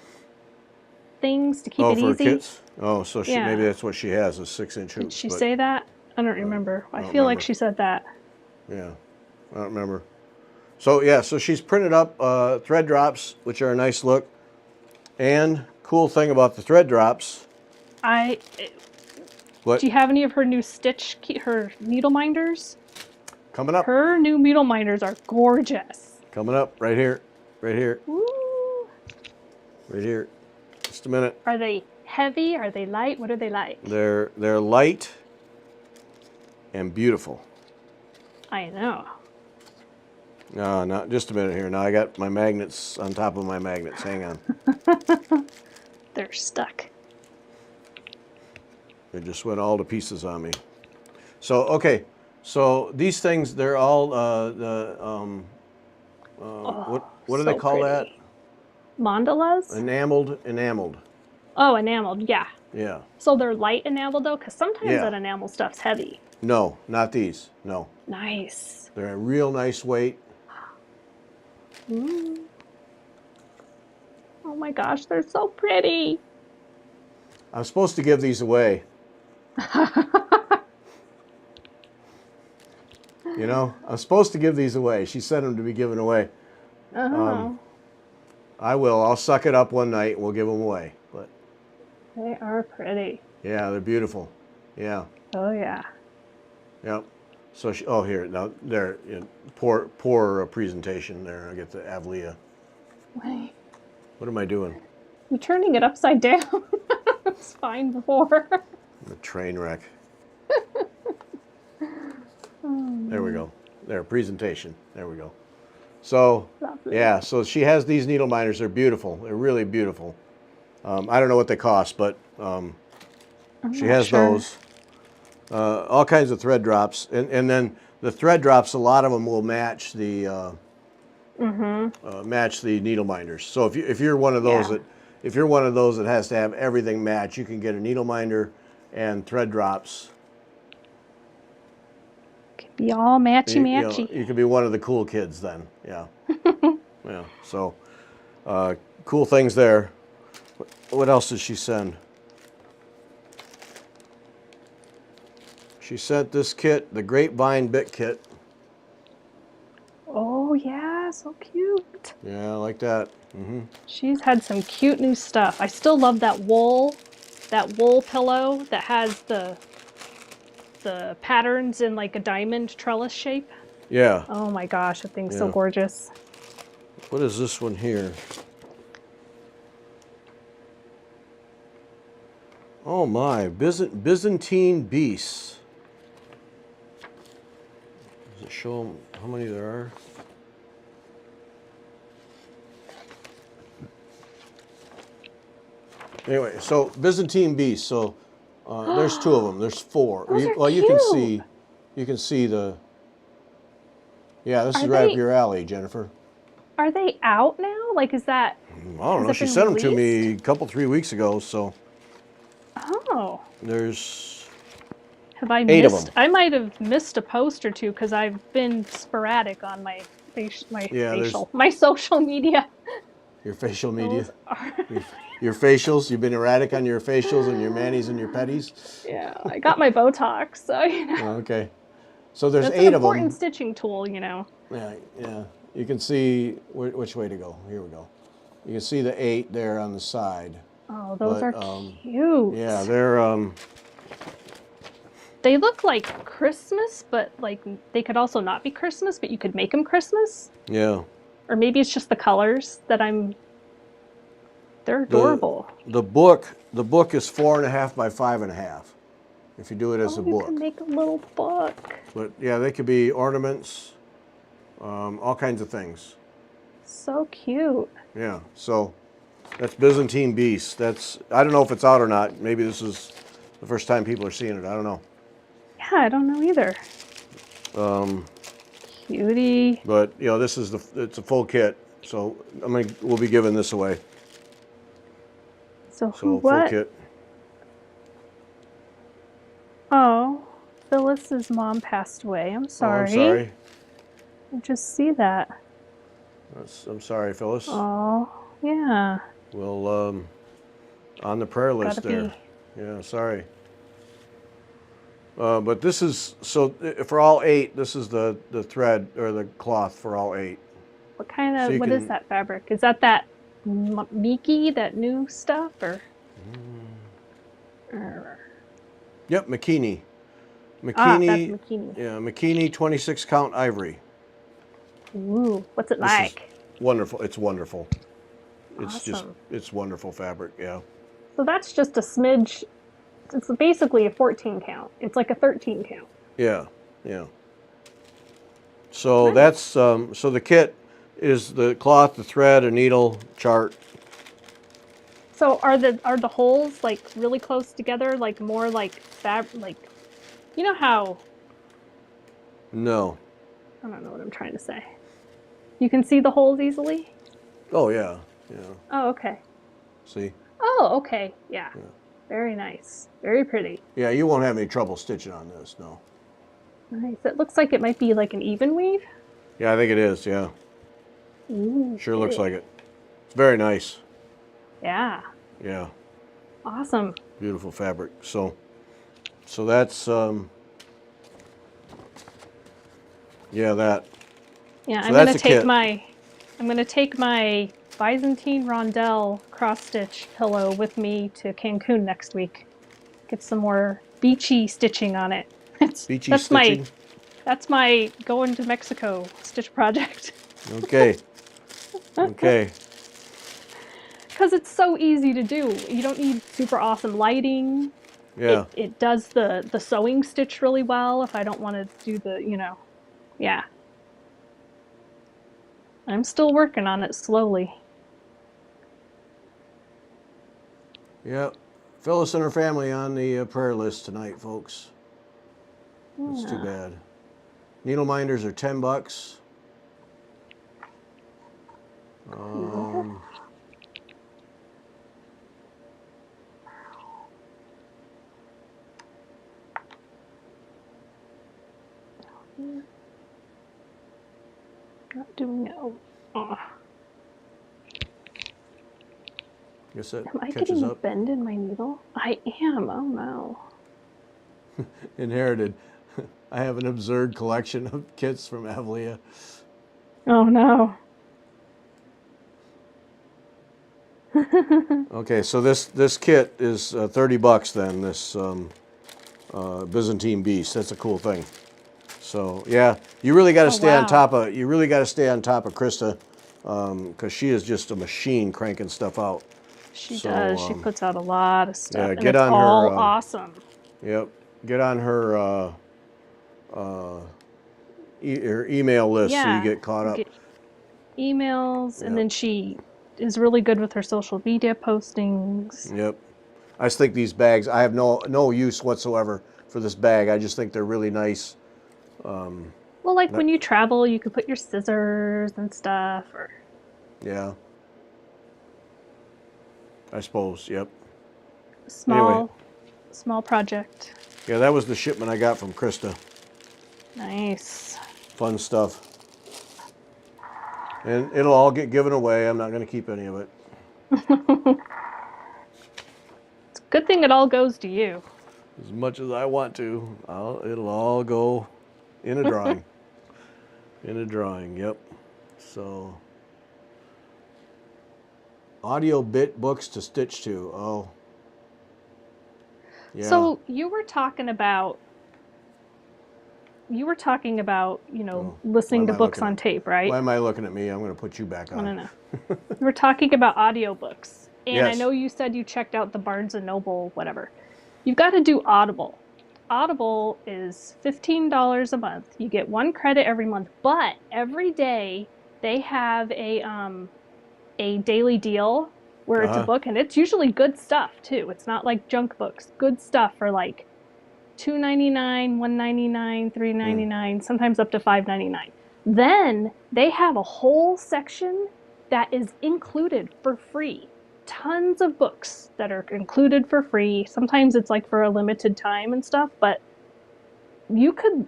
things to keep it easy? For kits? Oh, so maybe that's what she has, a 6-inch hoop. Did she say that? I don't remember. I feel like she said that. Yeah, I don't remember. So she's printed up thread drops, which are a nice look. And cool thing about the thread drops. What? Do you have any of her new her needle minders? Coming up. Her new needle minders are gorgeous. Coming up, right here. Ooh. Right here. Just a minute. Are they heavy? Are they light? What are they like? They're light and beautiful. I know. No, not just a minute here. Now I got my magnets on top of my magnets. Hang on. They're stuck. They just went all to pieces on me. So, okay. So these things, they're all what do they call that? Mandalas? Enameled. Oh, enameled, yeah. Yeah. So they're light enameled though? Because sometimes that enamel stuff's heavy. No, not these. No. Nice. They're a real nice weight. Oh my gosh, they're so pretty. I'm supposed to give these away. I'm supposed to give these away. She sent them to be given away. I will. I'll suck it up one night and we'll give them away. But they are pretty. Yeah, they're beautiful. Yeah. Oh yeah. Yep. So here now there. Poor presentation there. I get the Avlia. Wait. What am I doing? You're turning it upside down. It's fine before. A train wreck. There we go. There, presentation. There we go. So, Lovely. yeah, so she has these needle minders. They're beautiful. They're really beautiful. I don't know what they cost, but I'm she not has sure. those. All kinds of thread drops. And then the thread drops, a lot of them will match the match the needle minders. So if you're one of those Yeah. that has to have everything match, you can get a needle minder and thread drops. Could be all matchy You know, matchy. you could be one of the cool kids then. Yeah. Yeah. So cool things there. What else did she send? She sent this kit, the Grapevine Bit Kit. Oh yeah, so cute. Yeah, I like that. She's had some cute new stuff. I still love that wool pillow that has the patterns in like a diamond trellis shape. Yeah. Oh my gosh, that thing's so Yeah. gorgeous. What is this one here? Oh my, Byzantine beasts. Does it show 'em how many there are? Anyway, so Byzantine beasts. So there's two of them. There's four. Those are Well, cute. you can see the. Yeah, this Are is right up they your alley, Jennifer. are they out now? Like is that I don't has know. it She been sent them to released? me a couple, 3 weeks ago. So Oh. there's Have I 8 of missed? them. I might have missed a post or two because I've been sporadic on Yeah, there's my social media. your facial media. Those are Your facials. You've been erratic on your facials and your manis and your petties. yeah. I got my Botox, so you know Okay. So there's that's an 8 of important them. stitching tool. You know. Yeah, yeah. You can see which way to go. Here we go. You can see the 8 there on the side. Oh, those But are cute. yeah, they're They look like Christmas, but like they could also not be Christmas, but you could make them Christmas. yeah. Or maybe it's just the colors that they're The adorable. the book is 4.5 by 5.5. If you do it as a Oh, you book. can make a little book. But yeah, they could be ornaments, all kinds of things. So cute. Yeah. So that's Byzantine Beast. I don't know if it's out or not. Maybe this is the first time people are seeing it. I don't know. Yeah, I don't know either. Cutie. But you know, it's a full kit. So we'll be giving this away. So So full what? kit. Oh, Phyllis's mom passed away. I'm Oh, sorry. I'm sorry. I just see that. I'm sorry, Phyllis. Oh, yeah. Well, on the prayer list Gotta there. be. Yeah, sorry. But this is for all 8. This is the thread or the cloth for all 8. What kind So of, you what is can- that fabric? Is that Miki, that new stuff, or? Yep, Makini. That's Makini. Mikini. Yeah, Makini 26 count ivory. Ooh, what's it This is like? wonderful. It's wonderful. Awesome. It's wonderful fabric. Yeah. So that's just a smidge. It's basically a 14 count. It's like a 13 count. Yeah. Yeah. So Nice. that's so the kit is the cloth, the thread, a needle, chart. So are the holes like really close together, like more like like, you know how, No. I don't know what I'm trying to say. You can see the holes easily? Oh yeah. Yeah. Oh, okay. See. Oh, okay. Yeah. Very nice. Very pretty. Yeah, you won't have any trouble stitching on this. No. Nice. It looks like it might be like an even weave. Yeah, I think it is. Yeah. Ooh, Sure looks pretty. like it. It's very nice. Yeah. Yeah. Awesome. Beautiful fabric. So that's yeah, that. Yeah, So I'm that's gonna a take kit. my Byzantine Rondelle cross stitch pillow with me to Cancun next week. Get some more beachy stitching on it. Beachy That's stitching. that's my going to Mexico stitch project. Okay. Okay. Because it's so easy to do. You don't need super awesome lighting. Yeah. It does the sewing stitch really well if I don't want to do the, yeah. I'm still working on it slowly. Yep. Phyllis and her family on the prayer list tonight, folks. That's too Yeah. bad. Needle minders are $10. Um, Not doing it. Oh. Guess that Am I catches getting a up. bend in my needle? I am. Oh no. Inherited. I have an absurd collection of kits from Avalia. Oh no. Okay, so this kit is $30 then. This Byzantine Beast. That's a cool thing. So yeah, you really got to Oh, stay on wow. top of Krista, because she is just a machine cranking stuff out. She So does. She puts out a lot of stuff, yeah, and get it's on her. all awesome. Yep, get on her her email list so you Yeah. get caught up. Get emails, and Yep, then she is really good with her social media postings. yep. I just think these bags. I have no use whatsoever for this bag. I just think they're really nice. Well, like That- when you travel, you could put your scissors and stuff, or yeah, I suppose. Yep. Anyway, small project. yeah, that was the shipment I got from Krista. Nice. Fun stuff. And it'll all get given away. I'm not going to keep any of it. It's a good thing it all goes to you. As much as I want to, it'll all go in a drawing. In a drawing, yep. So, audio bit books to stitch to. Oh, yeah. So Why listening am to I books looking on at? tape, Why right? am I looking at me? I'm going to put you back I on. don't know. You were talking about audiobooks. And I Yes. know you said you checked out the Barnes and Noble, whatever. You've got to do Audible. Audible is $15 a month. You get one credit every month, but every day they have a daily deal where it's a Uh-huh. book, and it's usually good stuff too. It's not like junk books. Good stuff for like $2.99, $1.99, $3.99, sometimes up to $5.99. Then they have a whole section that is included for free. Tons of books that are included for free. Sometimes it's like for a limited time and stuff, but you could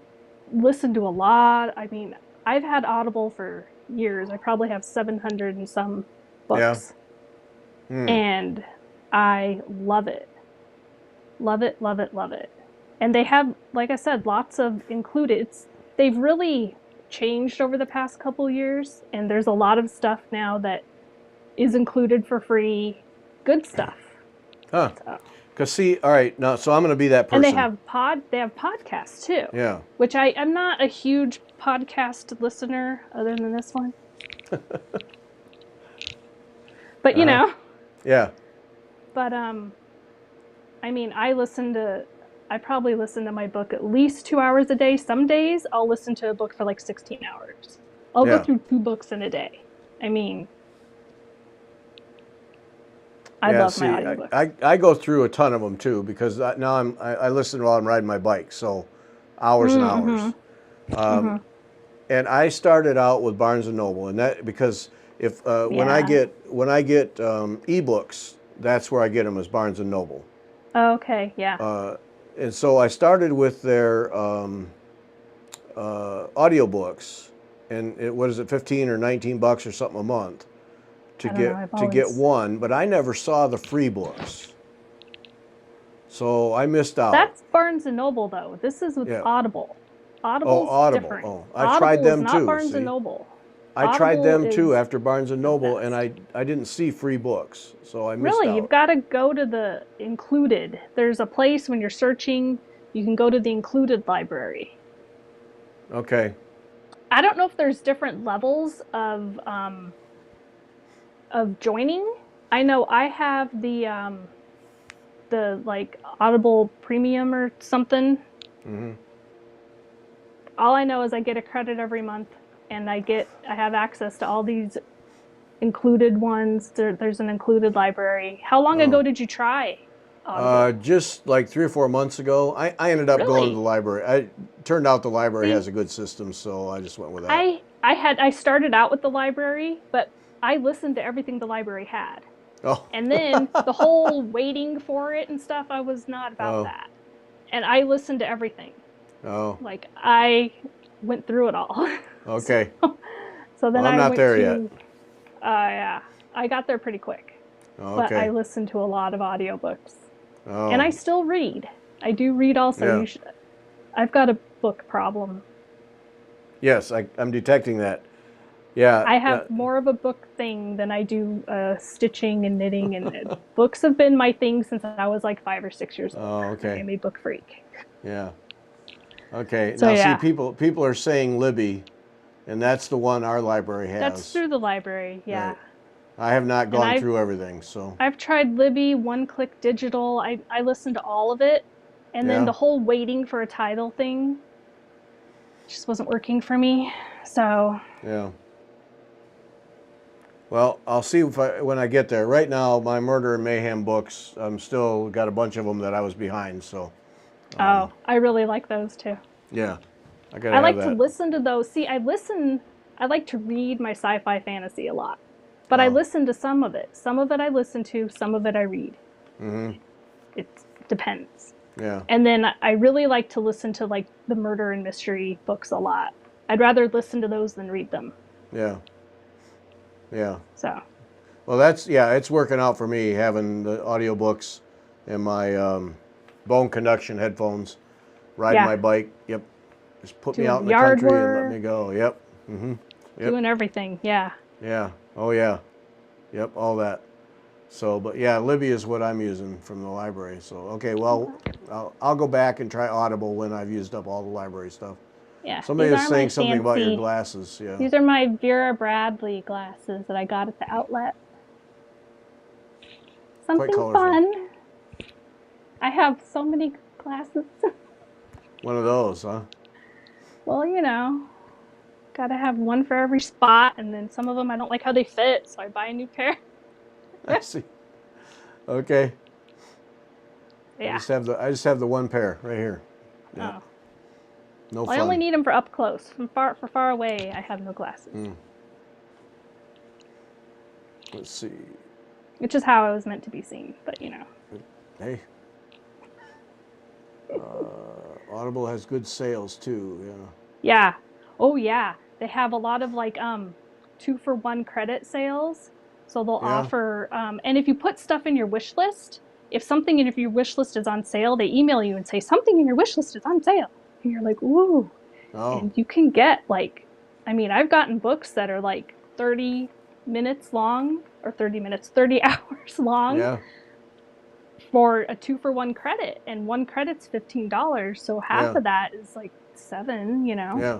listen to a lot. I mean, I've had Audible for years. I probably have 700 and some Yeah. books. And I love it. Love it, love it, love it. And they have, like I said, lots of included. They've really changed over the past couple years, and there's a lot of stuff now that is included for free. Good stuff. Huh. So. Because see, all right, now, so I'm going to be that person. And they have podcasts too. Yeah. Which I'm not a huge podcast listener other than this one. But you know. Yeah. But I mean, I probably listen to my book at least 2 hours a day. Some days I'll listen to a book for like 16 hours. I'll go through 2 books in a day. I mean, I love my audiobooks. I go through a ton of them too, because now I listen while I'm riding my bike, so hours and hours. And I started out with Barnes and Noble, and that because if when I get ebooks, that's where I get them, is Barnes and Noble. Okay, yeah. And so I started with their audiobooks, and what is it, 15 or 19 bucks or something a month to get one, but I never saw the free books. So I missed out. That's Barnes and Noble though. This is with Audible. Audible's different. Oh, I tried them Audible is too. not Barnes see? and Noble. I tried them too is after Barnes and Noble, and best. I didn't see free books, so I missed Really, out. you've got to go to the included. There's a place when you're searching, you can go to the included library. Okay. I don't know if there's different levels of joining. I know I have the like Audible Premium or something. All I know is I get a credit every month, and I have access to all these included ones. There's an included library. How long ago did you try Audible? Just like 3 or 4 months ago. I ended up going to the Really? library. Turned out the library See, has a good system, so I just went with that. I started out with the library, but I listened to everything the library had. Oh, And then the whole waiting for it and stuff, I was not about oh, that. And I listened to everything. oh. Like I went through it all. Okay. So then Well, I'm I not went there yet. to yeah, I got there pretty quick. But I Okay. listened to a lot of audiobooks. And I Oh, still read. I do read also. yeah. I've got a book problem. Yes, I'm detecting that. Yeah. I have more of a book thing than I do stitching and knitting, and books have been my thing since I was like 5 or 6 years old. Oh, I okay. am a book freak. Yeah. Okay. So Now, see, yeah, people are saying Libby, and that's the one our library that's has. through the library. Yeah, Right. I have not and gone through everything, so I've tried Libby, One Click Digital. I listened to all of it, and then yeah. the whole waiting for a title thing just wasn't working for me. So Yeah. Well, I'll see when I get there. Right now, my Murder and Mayhem books, I'm still got a bunch of them that I was behind. So, oh, I really like those too. yeah, I gotta I have like to that. listen to those. See, I like to read my sci-fi fantasy a lot. But I Oh, listen to some of it. Some of it I listen to, some of it I read. mm-hmm. It depends. Yeah, And then I really like to listen to like the murder and mystery books a lot. I'd rather listen to those than read them. yeah, yeah. So, Well, it's working out for me having the audiobooks and my bone conduction headphones, riding yeah, my bike. Yep, just put me out in doing the yard country and let me work, go. Yep, mm-hmm. Yep, doing everything. Yeah. yeah. Oh yeah, yep, all that. So, but yeah, Libby is what I'm using from the library. So, okay, well, I'll go back and try Audible when I've used up all the library stuff. Yeah. Somebody These was are my saying something about your fancy, glasses. Yeah. these are my Vera Bradley glasses that I got at the outlet. Quite Something colorful. fun. I have so many glasses. One of those, huh? Well, gotta have one for every spot, and then some of them I don't like how they fit, so I buy a new pair. I see. Okay. Yeah. I just have the one pair right here. Yeah. Oh. No Well, I only fun. need them for up close. For far away, I have no glasses. Let's see. Which is how I was meant to be seen, but Hey. Audible has good sales too. Yeah. Yeah. Oh yeah. They have a lot of like 2-for-1 credit sales. So they'll Yeah. offer and if you put stuff in your wish list, if something in your wish list is on sale, they email you and say something in your wish list is on sale. And you're like, "Ooh." Oh. And you can get like I've gotten books that are like 30 minutes long or 30 minutes, 30 hours long Yeah. for a 2-for-1 credit, and one credit's $15, so half Yeah. of that is like $7. Yeah.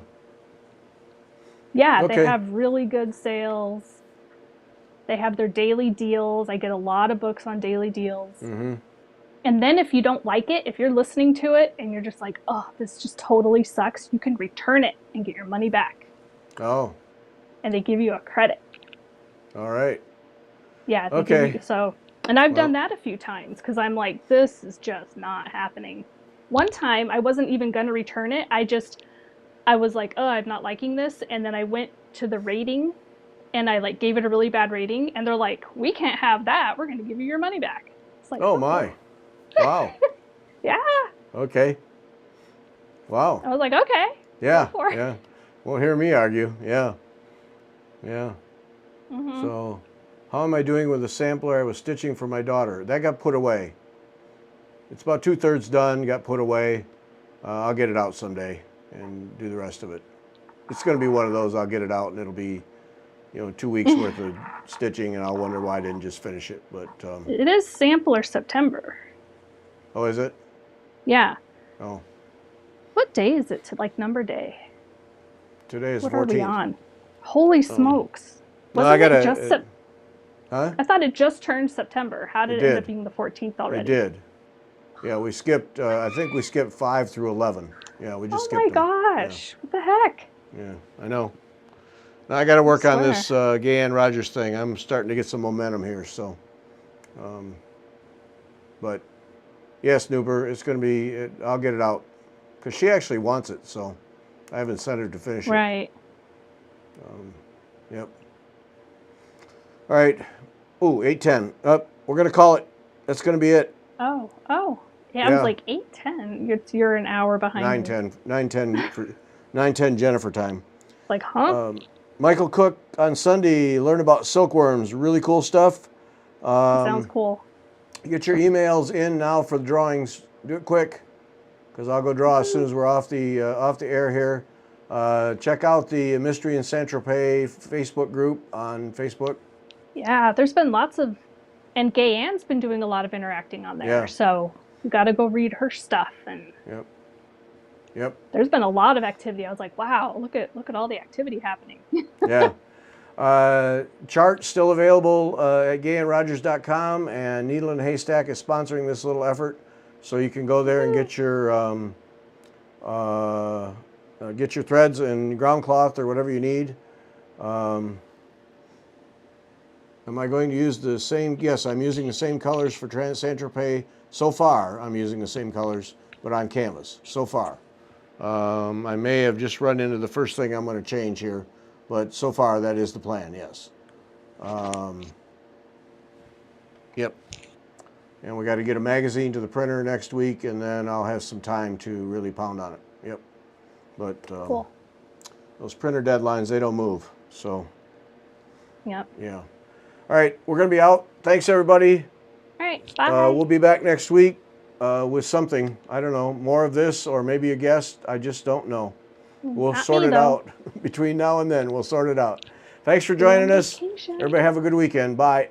Yeah, they Okay. have really good sales. They have their daily deals. I get a lot of books on daily deals. Mm-hmm. And then if you don't like it, if you're listening to it and you're just like, oh, this just totally sucks, you can return it and get your money back. Oh. And they give you a credit. All right. Yeah. Okay. And I've done that a few times because I'm like, this is just not happening. One time I wasn't even going to return it. I was like, oh, I'm not liking this. And then I went to the rating and I like gave it a really bad rating. And they're like, we can't have that. We're going to give you your money back. It's like, Oh my. Wow. Yeah. Okay. Wow. I was like, okay. Yeah. Go for it. Yeah. Won't hear me argue. Yeah. Yeah. Mm-hmm. So, how am I doing with the sampler I was stitching for my daughter? That got put away. It's about 2/3 done, got put away. I'll get it out someday and do the rest of it. It's going to be one of those, I'll get it out and it'll be, 2 weeks worth of stitching and I'll wonder why I didn't just finish it. But, It is sampler September. oh, is it? Yeah. Oh, What day is it to like number day? today is What 14th. are we on? Holy smokes. No, Wasn't I got it just huh? I thought it just turned September. How did it end did. up being the 14th already? It did. Yeah, we skipped, I think we skipped 5 through 11. Yeah, we just Oh my skipped them. gosh. What the heck? Yeah, I know. Now I got to work on swear. this Gay and Rogers thing. I'm starting to get some momentum here. So, but yes, Noober, it's going to be. I'll get it out because she actually wants it. So I haven't sent her to finish it. Right. Yep. All right. Ooh, 8:10. Up. We're going to call it. That's going to be it. Oh. Yeah, I was like 8:10. You're an hour behind me. 9:10. 9:10 for 9:10 Jennifer time. Like, huh? Michael Cook on Sunday. Learn about silkworms. Really cool stuff. Sounds cool. Get your emails in now for the drawings. Do it quick, because I'll go draw as soon as we're off the air here. Check out the Mystery in Saint-Tropez Facebook group on Facebook. Yeah, there's been lots of, and Gay Ann's been doing a lot of interacting on there. Yeah. So you got to go read her stuff. And Yep. there's been a lot of activity. I was like, wow, look at all the activity happening. Yeah. Chart still available at gayandrogers.com, and Needle and Haystack is sponsoring this little effort, so you can go there and get your threads and ground cloth or whatever you need. Am I going to use the same? Yes, I'm using the same colors for Saint-Tropez. So far, I'm using the same colors, but on canvas. So far, I may have just run into the first thing I'm going to change here. But so far, that is the plan, yes. Yep. And we got to get a magazine to the printer next week, and then I'll have some time to really pound on it. Yep. But Cool. those printer deadlines, they don't move. So, Yep. yeah. All right, we're going to be out. Thanks, everybody. All right. Bye. We'll be back next week with something. I don't know, more of this or maybe a guest. I just don't know. We'll Not sort me, it though. out between now and then. We'll sort it out. Thanks for joining us. Vacation. Everybody have a good weekend. Bye.